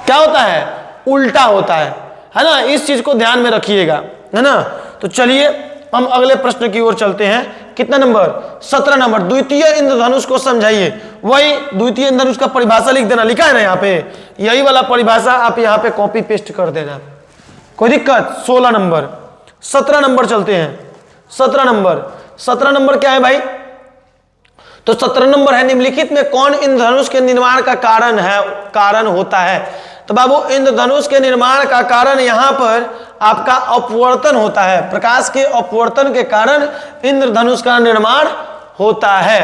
क्या होता है? उल्टा होता है ना। इस चीज को ध्यान में रखिएगा, है ना। तो चलिए हम अगले प्रश्न की ओर चलते हैं। कितना नंबर? 17 नंबर। द्वितीय इंद्रधनुष को समझाइए। वही द्वितीय इंद्रधनुष का परिभाषा लिख देना, लिखा है ना यहाँ पे, यही वाला परिभाषा आप यहाँ पे कॉपी पेस्ट कर देना, कोई दिक्कत? 16 नंबर। 17 नंबर चलते हैं। 17 नंबर क्या है भाई? तो 17 नंबर है निम्नलिखित में कौन इंद्रधनुष के निर्माण का कारण होता है। तो बाबू इंद्रधनुष के निर्माण का कारण यहां पर आपका अपवर्तन होता है। प्रकाश के अपवर्तन के कारण इंद्रधनुष का निर्माण होता है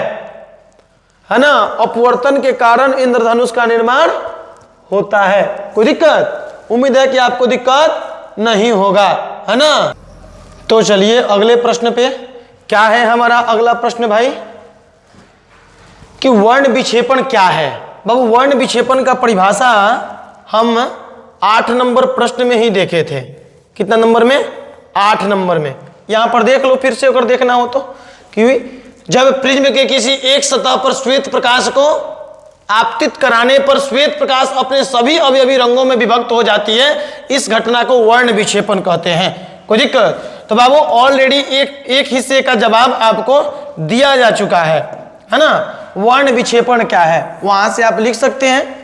ना। अपवर्तन के कारण इंद्रधनुष का निर्माण होता है। कोई दिक्कत? उम्मीद है कि आपको दिक्कत नहीं होगा, है ना। तो चलिए अगले प्रश्न पे। क्या है हमारा अगला प्रश्न भाई कि वर्ण विक्षेपण क्या है। बाबू वर्ण विक्षेपण का परिभाषा हम 8 नंबर प्रश्न में ही देखे थे। कितना नंबर में? 8 नंबर में। यहां पर देख लो फिर से अगर देखना हो तो, कि जब प्रिज्म के किसी एक सतह पर श्वेत प्रकाश को आपतित कराने पर श्वेत प्रकाश अपने सभी अवयवी रंगों में विभक्त हो जाती है। इस घटना को वर्ण विक्षेपण कहते हैं। कोई दिक्कत? तो बाबू ऑलरेडी एक हिस्से का जवाब आपको दिया जा चुका है ना। वर्ण विक्षेपण क्या है वहां से आप लिख सकते हैं।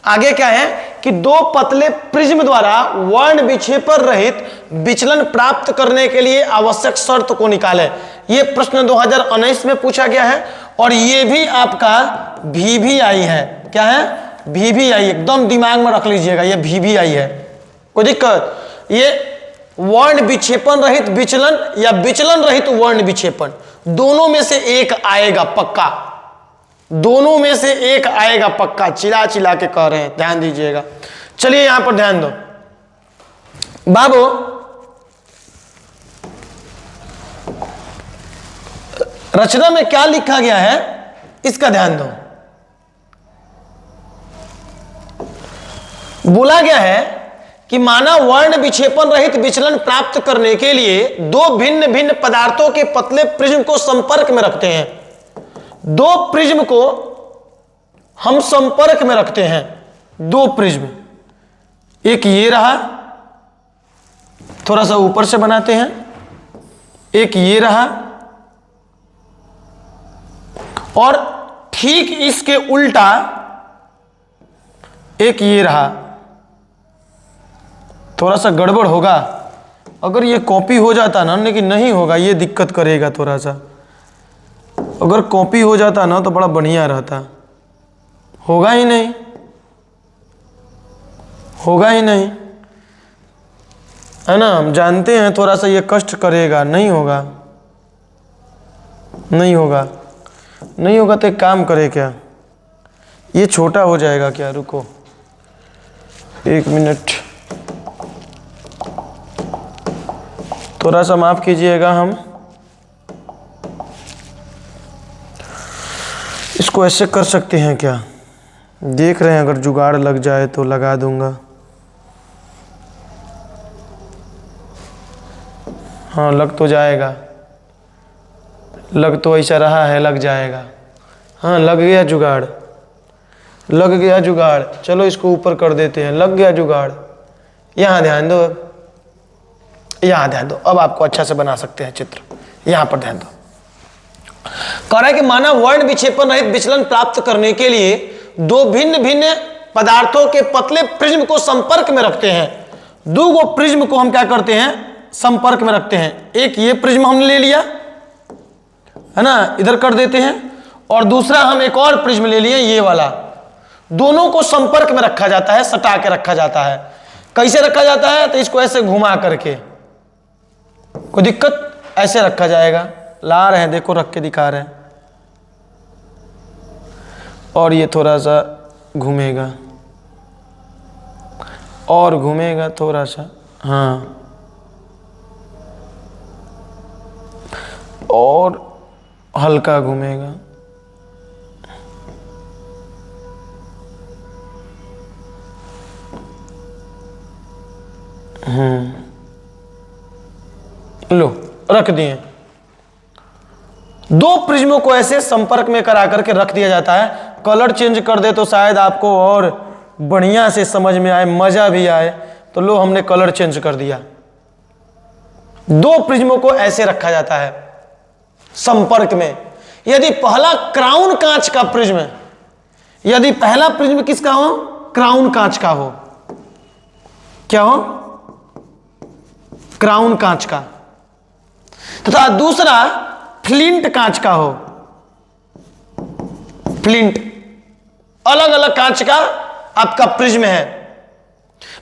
आगे क्या है कि दो पतले प्रिज्म द्वारा वर्ण विक्षेपण रहित विचलन प्राप्त करने के लिए आवश्यक शर्त को निकालें। यह प्रश्न 2019 में पूछा गया है और ये भी आपका VVI है। क्या है? VVI। एकदम दिमाग में रख लीजिएगा, ये VVI है। कोई दिक्कत? ये वर्ण विक्षेपण रहित विचलन या विचलन रहित वर्ण विक्षेपण, दोनों में से एक आएगा पक्का, दोनों में से एक आएगा पक्का। चिल्ला चिल्ला के कह रहे हैं, ध्यान दीजिएगा। चलिए यहां पर ध्यान दो बाबू। रचना में क्या लिखा गया है इसका ध्यान दो। बोला गया है कि माना वर्ण विक्षेपण रहित विचलन प्राप्त करने के लिए दो भिन्न भिन्न पदार्थों के पतले प्रिज्म को संपर्क में रखते हैं। दो प्रिज्म को हम संपर्क में रखते हैं, दो प्रिज्म, एक ये रहा, थोड़ा सा ऊपर से बनाते हैं, एक ये रहा और ठीक इसके उल्टा एक ये रहा। थोड़ा सा गड़बड़ होगा अगर ये कॉपी हो जाता ना, लेकिन नहीं होगा, ये दिक्कत करेगा थोड़ा सा। अगर कॉपी हो जाता ना तो बड़ा बढ़िया रहता। होगा ही नहीं, होगा ही नहीं, है ना। हम जानते हैं थोड़ा सा ये कष्ट करेगा, नहीं होगा, नहीं होगा, नहीं होगा। तो एक काम करे क्या, ये छोटा हो जाएगा क्या? रुको 1 मिनट, थोड़ा सा माफ कीजिएगा। हम इसको ऐसे कर सकते हैं क्या? देख रहे हैं, अगर जुगाड़ लग जाए तो लगा दूंगा। हाँ लग तो जाएगा, लग तो ऐसा रहा है, लग जाएगा। हाँ लग गया जुगाड़, लग गया जुगाड़। चलो इसको ऊपर कर देते हैं, लग गया जुगाड़। यहाँ ध्यान दो, यहाँ ध्यान दो, अब आपको अच्छा से बना सकते हैं चित्र। यहाँ पर ध्यान दो। कह रहा है कि माना वर्ण विक्षेपण रहित विचलन प्राप्त करने के लिए दो भिन्न भिन्न पदार्थों के पतले प्रिज्म को संपर्क में रखते हैं। दो गो प्रिज्म को हम क्या करते हैं? संपर्क में रखते हैं। एक ये प्रिज्म हमने ले लिया है ना, इधर कर देते हैं, और दूसरा हम एक और प्रिज्म ले लिए, ये वाला। दोनों को संपर्क में रखा जाता है, सटा के रखा जाता है। कैसे रखा जाता है? तो इसको ऐसे घुमा करके, कोई दिक्कत? ऐसे रखा जाएगा। ला रहे हैं, देखो रख के दिखा रहे हैं, और ये थोड़ा सा घूमेगा और घूमेगा थोड़ा सा, हाँ, और हल्का घूमेगा। लो रख दिए। दो प्रिज्मों को ऐसे संपर्क में करा करके रख दिया जाता है। कलर चेंज कर दे तो शायद आपको और बढ़िया से समझ में आए, मजा भी आए। तो लो हमने कलर चेंज कर दिया। दो प्रिज्मों को ऐसे रखा जाता है संपर्क में। यदि पहला क्राउन कांच का प्रिज्म, यदि पहला प्रिज्म किसका हो? क्राउन कांच का हो। क्या हो? क्राउन कांच का, तथा दूसरा फ्लिंट कांच का हो। फ्लिंट अलग अलग कांच का आपका प्रिज्म है।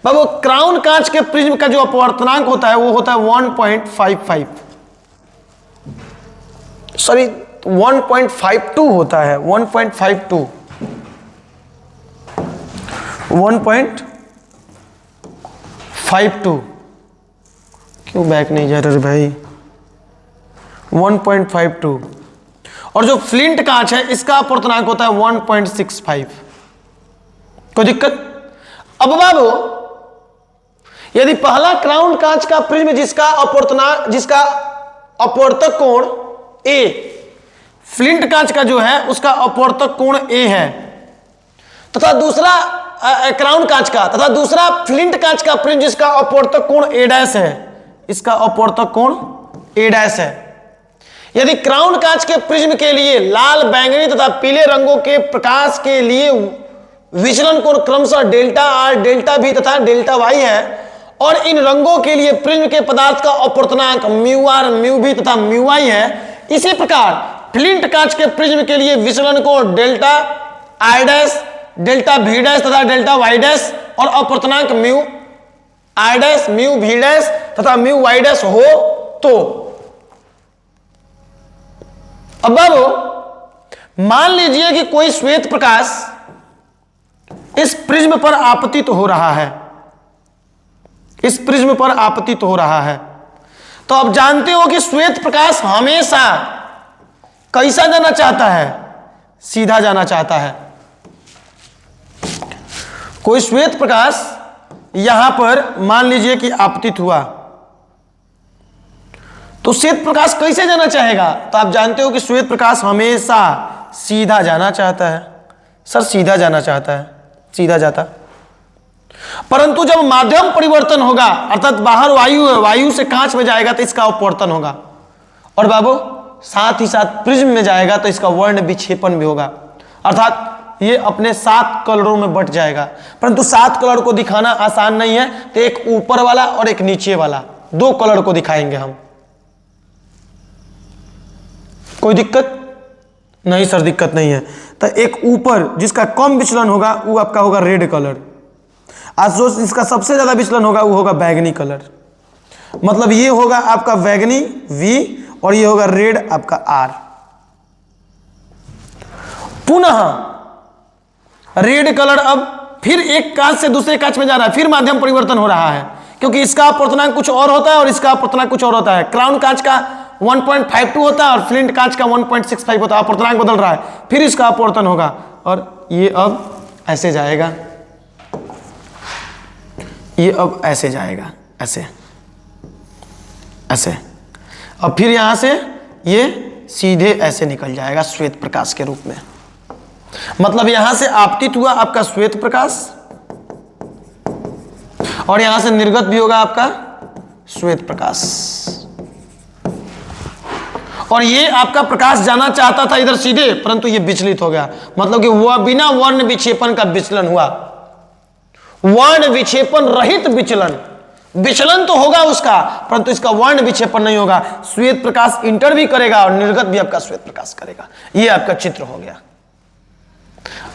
बाबू क्राउन कांच के प्रिज्म का जो अपवर्तनांक होता है वो होता है 1.55, सॉरी 1.52 होता है, 1.52, 1.52। क्यों बैक नहीं जा रहे भाई? 1.52। और जो फ्लिंट कांच है इसका अपवर्तनांक होता है 1.65। कोई दिक्कत? अब बाबू यदि पहला क्राउन कांच का प्रिज्म जिसका अपवर्तक कोण A, फ्लिंट कांच का जो है उसका अपवर्तक कोण A है, तथा दूसरा क्राउन कांच का, तथा दूसरा फ्लिंट कांच का प्रिज्म जिसका अपवर्तक कोण a' है, इसका अपवर्तक कोण a' है। यदि क्राउन कांच के प्रिज्म के लिए लाल, बैंगनी तथा पीले रंगों के प्रकाश के लिए विचलन कोण क्रमशः डेल्टा आर, डेल्टा भी तथा डेल्टा वाई है, और इन रंगों के लिए प्रिज्म के पदार्थ का अपवर्तनांक म्यू आर, म्यू भी तथा म्यू वाई है, इसी प्रकार फ्लिंट कांच के प्रिज्म के लिए विचलन कोण डेल्टा आई डैश, डेल्टा भी डैश तथा डेल्टा वाई डैश और अपवर्तनांक म्यू आई डैश, म्यू भी डैश तथा म्यू वाई डैश हो तो। अब बाबू मान लीजिए कि कोई श्वेत प्रकाश इस प्रिज्म पर आपतित हो रहा है, इस प्रिज्म पर आपतित हो रहा है, तो आप जानते हो कि श्वेत प्रकाश हमेशा कैसा जाना चाहता है, सीधा जाना चाहता है। कोई श्वेत प्रकाश यहां पर मान लीजिए कि आपतित हुआ, तो श्वेत प्रकाश कैसे जाना चाहेगा? तो आप जानते हो कि श्वेत प्रकाश हमेशा सीधा जाना चाहता है। सर सीधा जाना चाहता है, सीधा जाता, परंतु जब माध्यम परिवर्तन होगा अर्थात बाहर वायु है, वायु से कांच में जाएगा तो इसका अपवर्तन होगा, और बाबू साथ ही साथ प्रिज्म में जाएगा तो इसका वर्ण विक्षेपण भी होगा, अर्थात ये अपने 7 कलरों में बट जाएगा। परंतु 7 कलर को दिखाना आसान नहीं है, तो एक ऊपर वाला और एक नीचे वाला 2 कलर को दिखाएंगे हम। कोई दिक्कत नहीं? सर दिक्कत नहीं है। तो एक ऊपर जिसका कम विचलन होगा वो आपका होगा रेड कलर, आज जो इसका सबसे ज्यादा विचलन होगा वो होगा बैगनी कलर। मतलब ये होगा आपका बैगनी V और ये होगा रेड आपका R। पुनः रेड कलर अब फिर एक कांच से दूसरे कांच में जा रहा है, फिर माध्यम परिवर्तन हो रहा है, क्योंकि इसका अपवर्तनांक कुछ और होता है और इसका अपवर्तनांक कुछ और होता है। क्राउन कांच का 1.52 होता है और फ्लिंट कांच का 1.65 होता है, अपवर्तनांक बदल रहा है, फिर इसका अपवर्तन होगा और ये अब ऐसे जाएगा, ये अब ऐसे जाएगा, ऐसे ऐसे, और फिर यहां से ये सीधे ऐसे निकल जाएगा श्वेत प्रकाश के रूप में। मतलब यहां से आपतित हुआ आपका श्वेत प्रकाश और यहां से निर्गत भी होगा आपका श्वेत प्रकाश, और ये आपका प्रकाश जाना चाहता था इधर सीधे, परंतु ये विचलित हो गया। मतलब कि वह बिना वर्ण विक्षेपण का विचलन हुआ, वर्ण विक्षेपण रहित विचलन। विचलन तो होगा उसका, परंतु इसका वर्ण विक्षेपण नहीं होगा। श्वेत प्रकाश इंटर भी करेगा और निर्गत भी आपका श्वेत प्रकाश करेगा। ये आपका चित्र हो गया।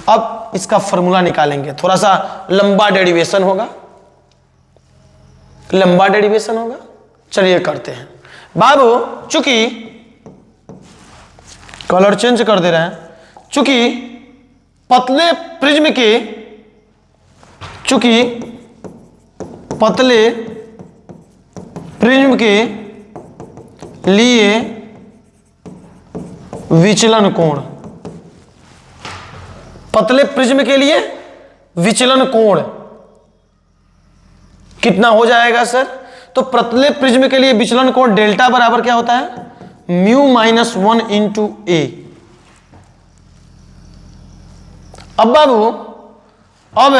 अब इसका फॉर्मूला निकालेंगे, थोड़ा सा लंबा डेरिवेशन होगा, लंबा डेरिवेशन होगा। चलिए करते हैं बाबू। चूंकि कलर चेंज कर दे रहे हैं, चूंकि पतले प्रिज्म के, चूंकि पतले प्रिज्म के लिए विचलन कोण, पतले प्रिज्म के लिए विचलन कोण कितना हो जाएगा सर? तो पतले प्रिज्म के लिए विचलन कोण डेल्टा बराबर क्या होता है? Mu minus 1 into A. अब बाबू अब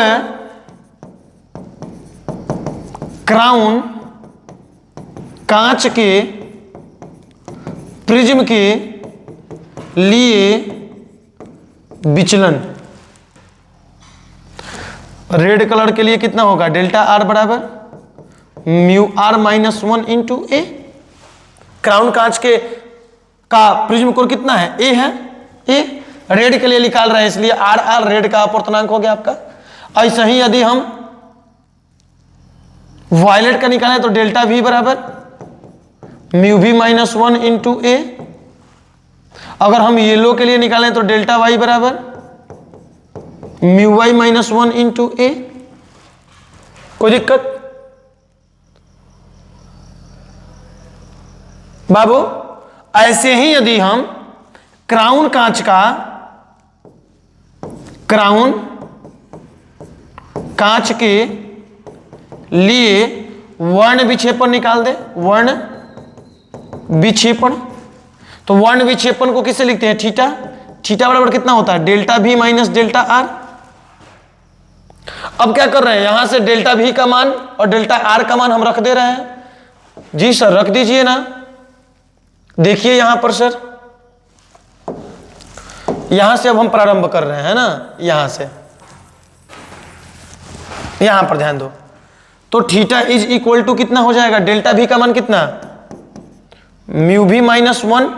क्राउन कांच के प्रिज्म के लिए विचलन रेड कलर के लिए कितना होगा? डेल्टा आर बराबर mu R minus 1 into A. Crown कांच के का प्रिज्म कोण कितना है? ए है, ए रेड के लिए निकाल रहे हैं इसलिए आर आर रेड का अपवर्तनांक हो गया आपका। ऐसे ही यदि हम वायलेट का निकालें तो डेल्टा वी बराबर म्यू वी माइनस 1 इंटू ए। अगर हम येलो के लिए निकालें तो डेल्टा वाई बराबर म्यू वाई माइनस 1 इंटू ए। कोई दिक्कत बाबू? ऐसे ही यदि हम क्राउन कांच का, क्राउन कांच के लिए वर्ण विक्षेपण निकाल दे, वर्ण विक्षेपण, तो वर्ण विक्षेपण को किससे लिखते हैं? थीटा। थीटा बराबर कितना होता है? डेल्टा भी माइनस डेल्टा आर। अब क्या कर रहे हैं, यहां से डेल्टा V का मान और डेल्टा R का मान हम रख दे रहे हैं। जी सर रख दीजिए ना। देखिए यहां पर सर, यहां से अब हम प्रारंभ कर रहे हैं ना, यहां से यहां पर ध्यान दो। तो थीटा इज इक्वल टू कितना हो जाएगा, डेल्टा V का मान कितना, mu V minus 1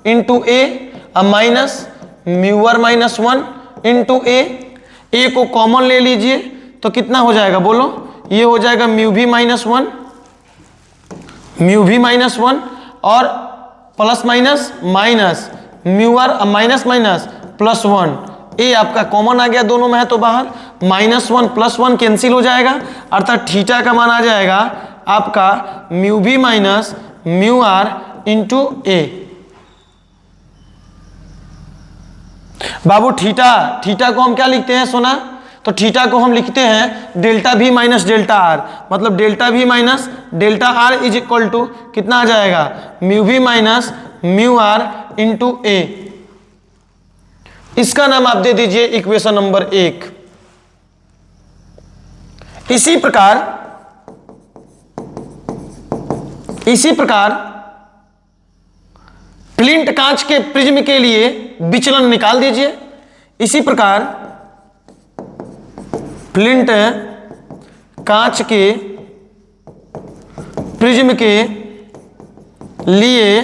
into A minus mu R minus 1 into A को कॉमन ले लीजिए तो कितना हो जाएगा बोलो, ये हो जाएगा mu V minus 1, mu V minus 1 और plus minus minus mu R minus minus plus 1, ए आपका कॉमन आ गया दोनों में है तो बाहर, -1 + 1 कैंसिल हो जाएगा, अर्थात थीटा का मान आ जाएगा आपका mu V minus mu R into A. बाबू थीटा को हम क्या लिखते हैं सोना, तो थीटा को हम लिखते हैं delta V minus delta R, मतलब delta V minus delta R is equal to कितना आ जाएगा, mu V minus mu R into A. इसका नाम आप दे दीजिए इक्वेशन नंबर 1। इसी प्रकार फ्लिंट कांच के प्रिज्म के लिए विचलन निकाल दीजिए। इसी प्रकार फ्लिंट कांच के प्रिज्म के लिए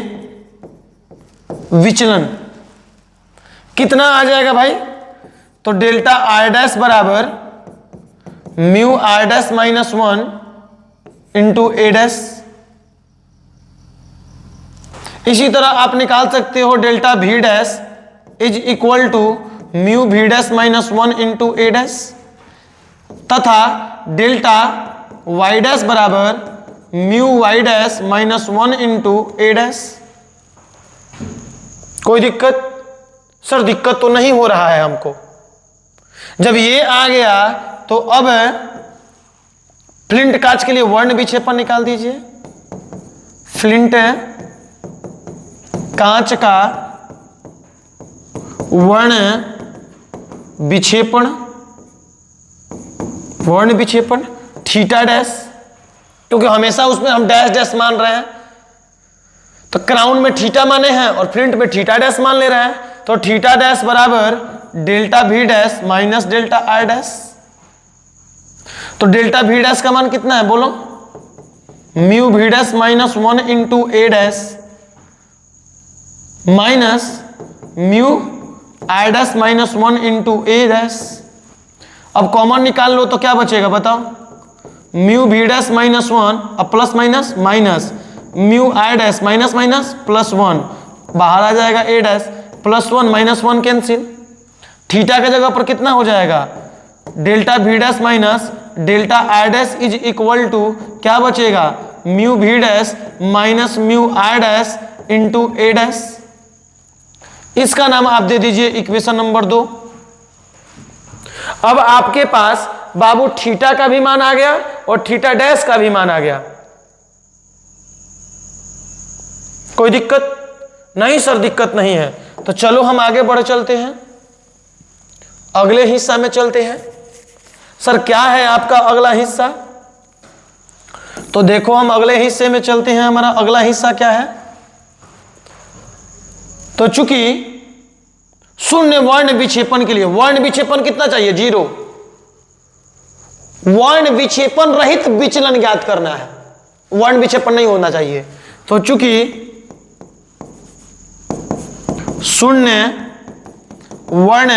विचलन कितना आ जाएगा भाई, तो डेल्टा R डैश बराबर mu R dash minus 1 into A dash. इसी तरह आप निकाल सकते हो delta V dash is equal to mu V dash minus 1 into A dash, तथा डेल्टा Y डैश बराबर mu Y dash minus 1 into A dash. कोई दिक्कत, सर दिक्कत तो नहीं हो रहा है हमको। जब ये आ गया तो अब फ्लिंट कांच के लिए वर्ण विक्षेपण निकाल दीजिए। फ्लिंट कांच का वर्ण विक्षेपण थीटा डैश, क्योंकि हमेशा उसमें हम डैश डैश मान रहे हैं, तो क्राउन में थीटा माने हैं और फ्लिंट में थीटा डैश मान ले रहे हैं, तो थीटा डैश बराबर delta V dash minus delta R dash. तो डेल्टा V डैश का मान कितना है बोलो, mu V dash minus 1 into A dash minus mu R dash minus 1 into A dash. अब कॉमन निकाल लो तो क्या बचेगा बताओ, म्यू V डैश माइनस 1 अब plus minus minus mu R dash minus minus plus 1, बाहर आ जाएगा A dash, plus 1 minus 1 cancel. Theta के जगह पर कितना हो जाएगा, delta V dash minus delta R dash is equal to क्या बचेगा, mu V dash minus mu R dash into A dash. इसका नाम आप दे दीजिए इक्वेशन नंबर 2। अब आपके पास बाबू थीटा का भी मान आ गया और थीटा डैश का भी मान आ गया। कोई दिक्कत नहीं सर, दिक्कत नहीं है। तो चलो हम आगे बढ़ चलते हैं, अगले हिस्सा में चलते हैं। सर क्या है आपका अगला हिस्सा, तो देखो हम अगले हिस्से में चलते हैं। हमारा अगला हिस्सा क्या है, तो चूंकि शून्य वर्ण विक्षेपण के लिए वर्ण विक्षेपण कितना चाहिए, 0, वर्ण विक्षेपण रहित विचलन ज्ञात करना है, वर्ण विक्षेपण नहीं होना चाहिए। तो चूंकि शून्य वर्ण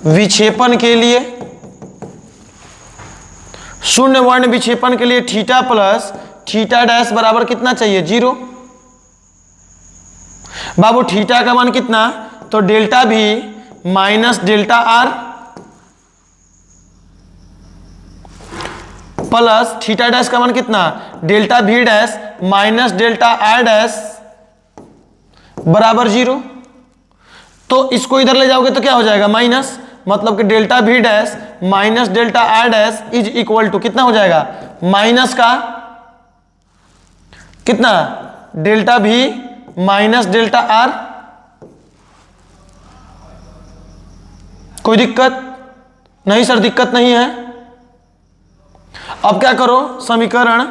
विक्षेपण के लिए थीटा प्लस थीटा डैश बराबर कितना चाहिए, 0। बाबू थीटा का मान कितना, तो delta V minus delta R plus theta dash का मान कितना, delta V dash minus delta R dash बराबर 0। तो इसको इधर ले जाओगे तो क्या हो जाएगा, माइनस, मतलब कि delta V dash minus delta R dash is equal to कितना हो जाएगा, माइनस का कितना, delta V minus delta R। कोई दिक्कत नहीं सर दिक्कत नहीं है। अब क्या करो, समीकरण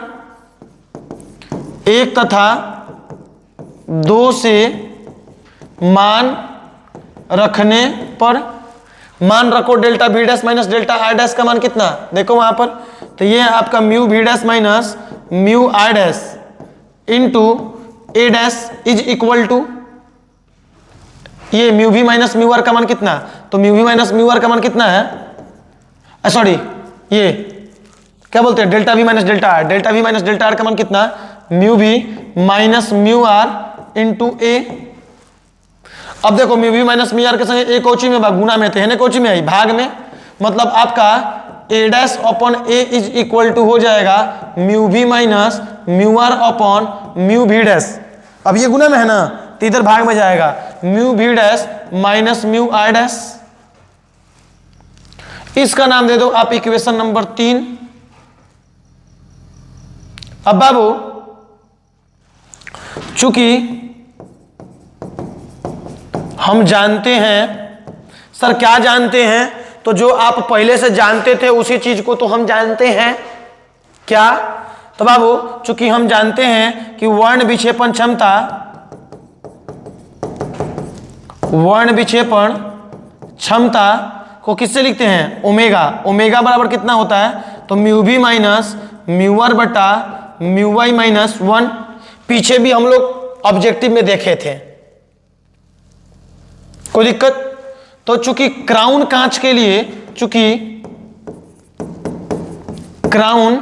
1 तथा 2 से मान रखने पर, मान रखो delta we dash minus delta are dash का मान कितना, देखो वहां पर, तो ये है आपका mu V dash minus mu R dash into A dash is equal to, ये mu V minus mu R का मान कितना, तो mu V minus mu R का मान कितना है, सॉरी ये क्या बोलते हैं, delta V minus delta R, delta V minus delta R का मान कितना, mu V minus mu R into A. अब देखो mu V minus mu R के संगे ए कोची में गुना में थे, है ना, कोची में आई भाग में, मतलब आपका A dash upon A is equal to हो जाएगा mu V minus mu R upon mu V dash. अब ये गुना में है ना, तो इधर भाग में जाएगा mu V dash minus mu R dash. इसका नाम दे दो आप इक्वेशन नंबर 3। अब बाबू चूंकि हम जानते हैं, सर क्या जानते हैं, तो जो आप पहले से जानते थे उसी चीज को तो हम जानते हैं क्या, तो बाबू चूंकि हम जानते हैं कि वर्ण विक्षेपण क्षमता, वर्ण विक्षेपण क्षमता को किससे लिखते हैं, ओमेगा, ओमेगा बराबर कितना होता है, तो mu V minus mu R बटा म्यू वाई माइनस 1। पीछे भी हम लोग ऑब्जेक्टिव में देखे थे, कोई दिक्कत, तो चूंकि क्राउन कांच के लिए, चूंकि क्राउन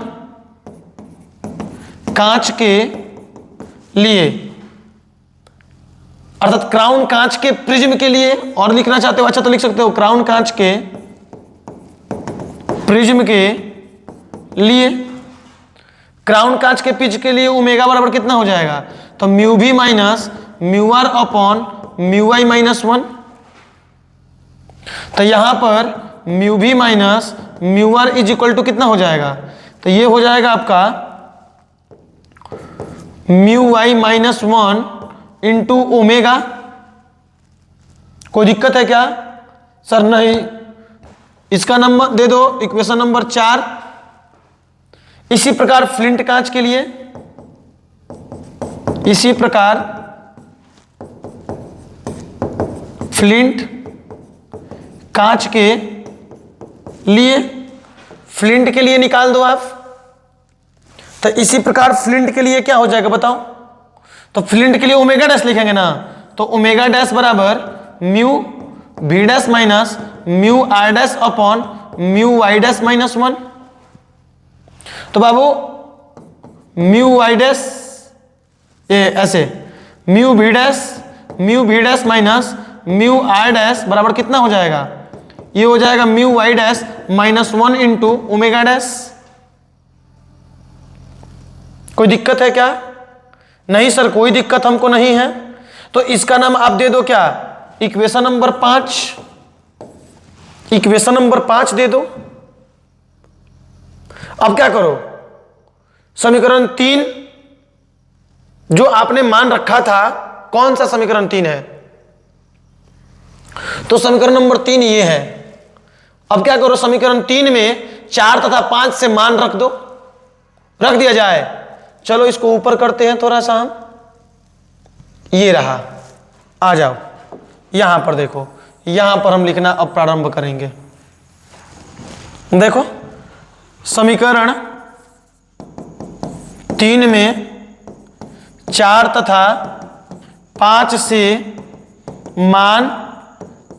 कांच के लिए, अर्थात क्राउन कांच के प्रिज्म के लिए, और लिखना चाहते हो अच्छा तो लिख सकते हो, क्राउन कांच के प्रिज्म के लिए, क्राउन कांच के पिच के लिए ओमेगा बराबर कितना हो जाएगा, तो mu V minus mu R upon mu Y minus 1। तो यहां पर mu V minus mu R is equal to कितना हो जाएगा, तो ये हो जाएगा आपका mu Y minus 1 into omega. कोई दिक्कत है क्या, सर नहीं। इसका नंबर दे दो इक्वेशन नंबर 4। इसी प्रकार फ्लिंट कांच के लिए, इसी प्रकार फ्लिंट कांच के लिए, फ्लिंट के लिए निकाल दो आप, तो इसी प्रकार फ्लिंट के लिए क्या हो जाएगा बताओ, तो फ्लिंट के लिए ओमेगा डैश लिखेंगे ना, तो ओमेगा डैश बराबर mu V dash minus mu R dash upon mu Y dash minus 1। तो बाबू म्यू वाई डैश ये ऐसे mu V dash minus mu R dash बराबर कितना हो जाएगा, ये हो जाएगा mu Y dash minus 1 into omega dash. कोई दिक्कत है क्या, नहीं सर कोई दिक्कत हमको नहीं है। तो इसका नाम आप दे दो क्या, इक्वेशन नंबर 5, इक्वेशन नंबर 5 दे दो। अब क्या करो, समीकरण 3 जो आपने मान रखा था, कौन सा समीकरण 3 है, तो समीकरण नंबर 3 ये है। अब क्या करो, समीकरण 3 में 4 तथा 5 से मान रख दो, रख दिया जाए। चलो इसको ऊपर करते हैं थोड़ा सा हम, ये रहा, आ जाओ यहां पर देखो, यहां पर हम लिखना अब प्रारंभ करेंगे। देखो समीकरण 3 में 4 तथा 5 से मान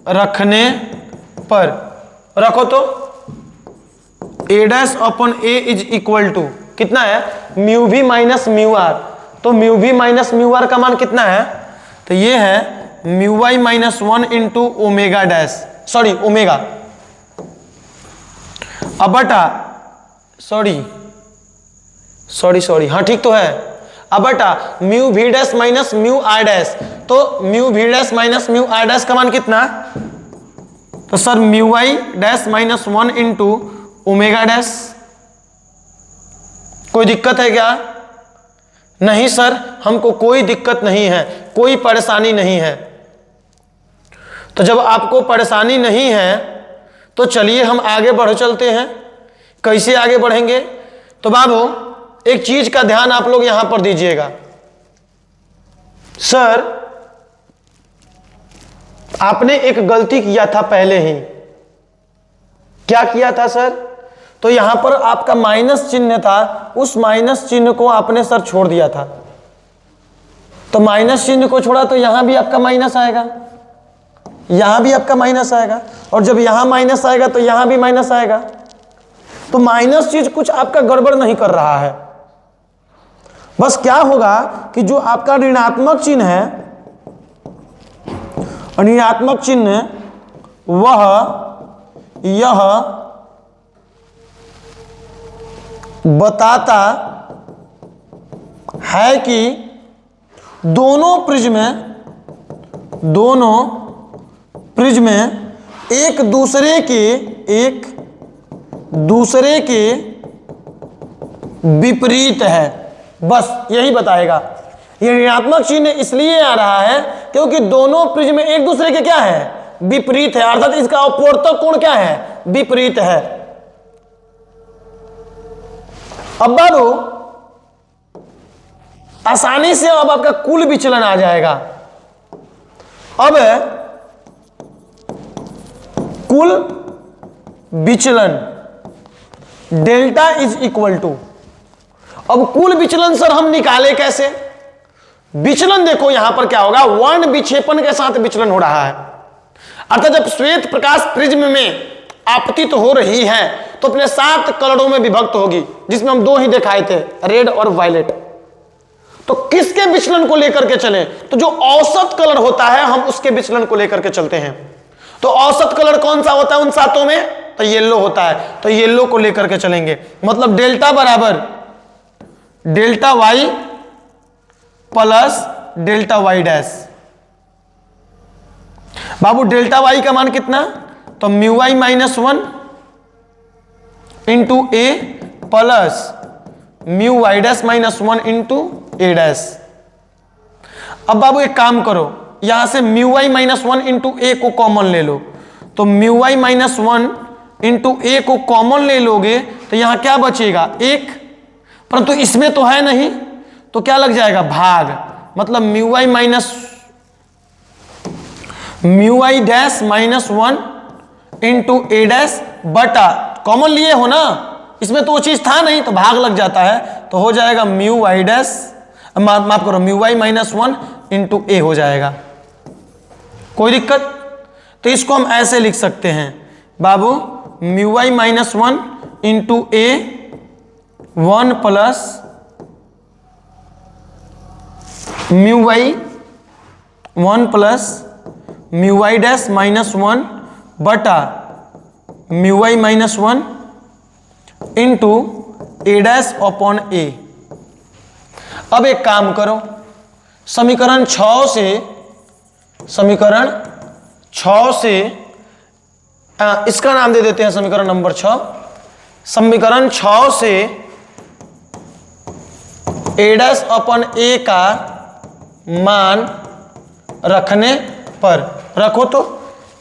रखने पर, रखो तो A dash upon A is equal to कितना है, mu V minus mu R. तो mu V minus mu R का मान कितना है, तो ये है mu Y minus 1 into omega dash, sorry omega, अब बटा सॉरी हाँ ठीक तो है, अब बटा mu V dash minus mu R dash. तो mu V dash minus mu R dash का मान कितना, तो sir mu Y dash minus 1 into omega dash. कोई दिक्कत है क्या, नहीं सर हमको कोई दिक्कत नहीं है, कोई परेशानी नहीं है। तो जब आपको परेशानी नहीं है तो चलिए हम आगे बढ़ चलते हैं। कैसे आगे बढ़ेंगे? तो बाबू एक चीज का ध्यान आप लोग यहां पर दीजिएगा। सर आपने एक गलती किया था पहले ही। क्या किया था सर? तो यहां पर आपका माइनस चिन्ह था, उस माइनस चिन्ह को आपने सर छोड़ दिया था। तो माइनस चिन्ह को छोड़ा तो यहां भी आपका माइनस आएगा, यहां भी आपका माइनस आएगा, और जब यहां माइनस आएगा तो यहां भी माइनस आएगा। तो माइनस चीज कुछ आपका गड़बड़ नहीं कर रहा है। बस क्या होगा कि जो आपका ऋणात्मक चिन्ह है, ऋणात्मक चिन्ह वह यह बताता है कि दोनों प्रिज्म एक दूसरे के विपरीत है। बस यही बताएगा। यह ऋणात्मक चिन्ह इसलिए आ रहा है क्योंकि दोनों प्रिज्म एक दूसरे के क्या है? विपरीत है, अर्थात इसका अपवर्तक कोण क्या है? विपरीत है। अब बाबू आसानी से अब आपका कुल विचलन आ जाएगा। अब कुल विचलन डेल्टा इज इक्वल टू, अब कुल विचलन सर हम निकाले कैसे? विचलन देखो यहां पर क्या होगा, वर्ण विक्षेपण के साथ विचलन हो रहा है। अर्थात जब श्वेत प्रकाश प्रिज्म में आपतित हो रही है तो अपने 7 कलरों में विभक्त होगी, जिसमें हम 2 ही दिखाए थे, रेड और वायलेट। तो किसके विचलन को लेकर के चलें? तो जो औसत कलर होता है हम उसके विचलन को लेकर के चलते हैं। तो औसत कलर कौन सा होता है उन 7 में? तो येलो होता है, तो येलो को लेकर के चलेंगे। मतलब डेल्टा बराबर delta Y plus delta Y dash. बाबू डेल्टा वाई का मान कितना? तो mu Y -1 into A plus mu Y dash -1 into A dash. अब बाबू एक काम करो, यहां से म्यू वाई -1 इंटू ए को कॉमन ले लो। तो म्यू वाई -1 इंटू ए को कॉमन ले लोगे तो यहां क्या बचेगा? 1, परंतु इसमें तो है नहीं, तो क्या लग जाएगा? भाग। मतलब mu Y dash -1 into A dash बटा, कॉमन लिए हो ना, इसमें तो वो चीज था नहीं तो भाग लग जाता है, तो हो जाएगा म्यू वाई डैश, माफ करो, म्यू वाई -1 इंटू ए हो जाएगा। कोई दिक्कत? तो इसको हम ऐसे लिख सकते हैं बाबू, mu Y -1 into A 1 plus mu Y 1 plus mu Y dash -1 बटा mu Y -1 into A dash upon A. अब एक काम करो, समीकरण 6 से इसका नाम दे देते हैं समीकरण नंबर 6। समीकरण 6 से ए डैश अपॉन ए का मान रखने पर, रखो तो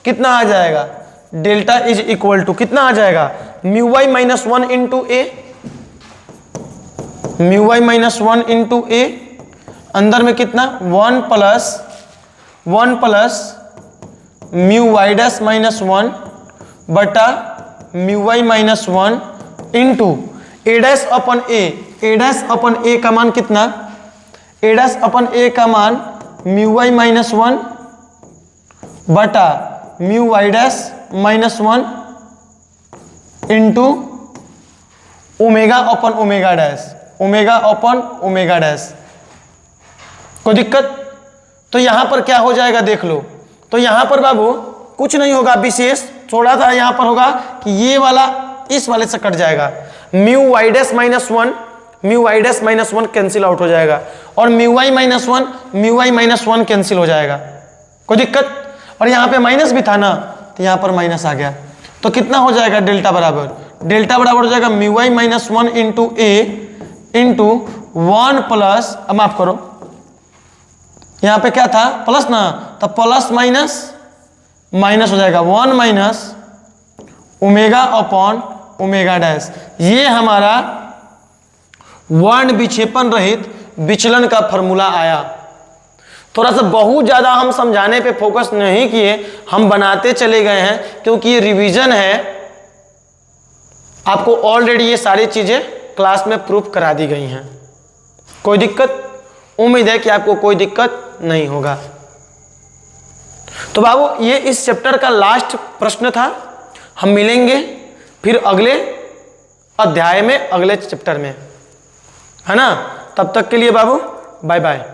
कितना आ जाएगा? डेल्टा इज इक्वल टू कितना आ जाएगा? म्यू वाई -1 इंटू ए, म्यू वाई -1 इंटू ए, अंदर में कितना? 1 प्लस म्यू वाई डैश -1 बटा mu Y -1 into A dash upon A, A dash अपन ए का मान कितना? ए डैश अपन ए का मान म्यू वाई -1 बटा mu Y dash -1 into omega upon omega dash, omega upon omega dash. कोई दिक्कत? तो यहां पर क्या हो जाएगा देख लो। तो यहां पर बाबू कुछ नहीं होगा विशेष, थोड़ा सा यहां पर होगा कि ये वाला इस वाले से कट जाएगा, mu Y dash -1 mu Y dash -1 cancel out हो जाएगा, और म्यू वाई -1 कैंसिल हो जाएगा। कोई दिक्कत? और यहां पे माइनस भी था ना, तो यहां पर माइनस आ गया। तो कितना हो जाएगा? डेल्टा बराबर हो जाएगा म्यू वाई -1 इंटू ए इंटू 1 प्लस, अब माफ करो यहां पे क्या था? प्लस ना, तो प्लस माइनस माइनस हो जाएगा, 1 minus omega upon omega dash. ये हमारा वर्ण विक्षेपण रहित विचलन का फॉर्मूला आया। थोड़ा सा बहुत ज़्यादा हम समझाने पे फोकस नहीं किए, हम बनाते चले गए हैं क्योंकि ये रिवीजन है। आपको ऑलरेडी ये सारी चीज़ें क्लास में प्रूफ करा दी गई हैं। कोई दिक्कत? उम्मीद है कि आपको कोई दिक्कत नहीं होगा। तो बाबू ये इस चैप्टर का लास्ट प्रश्न था। हम मिलेंगे फिर अगले अध्याय में, अगले चैप्टर में, है ना। तब तक के लिए बाबू बाय बाय।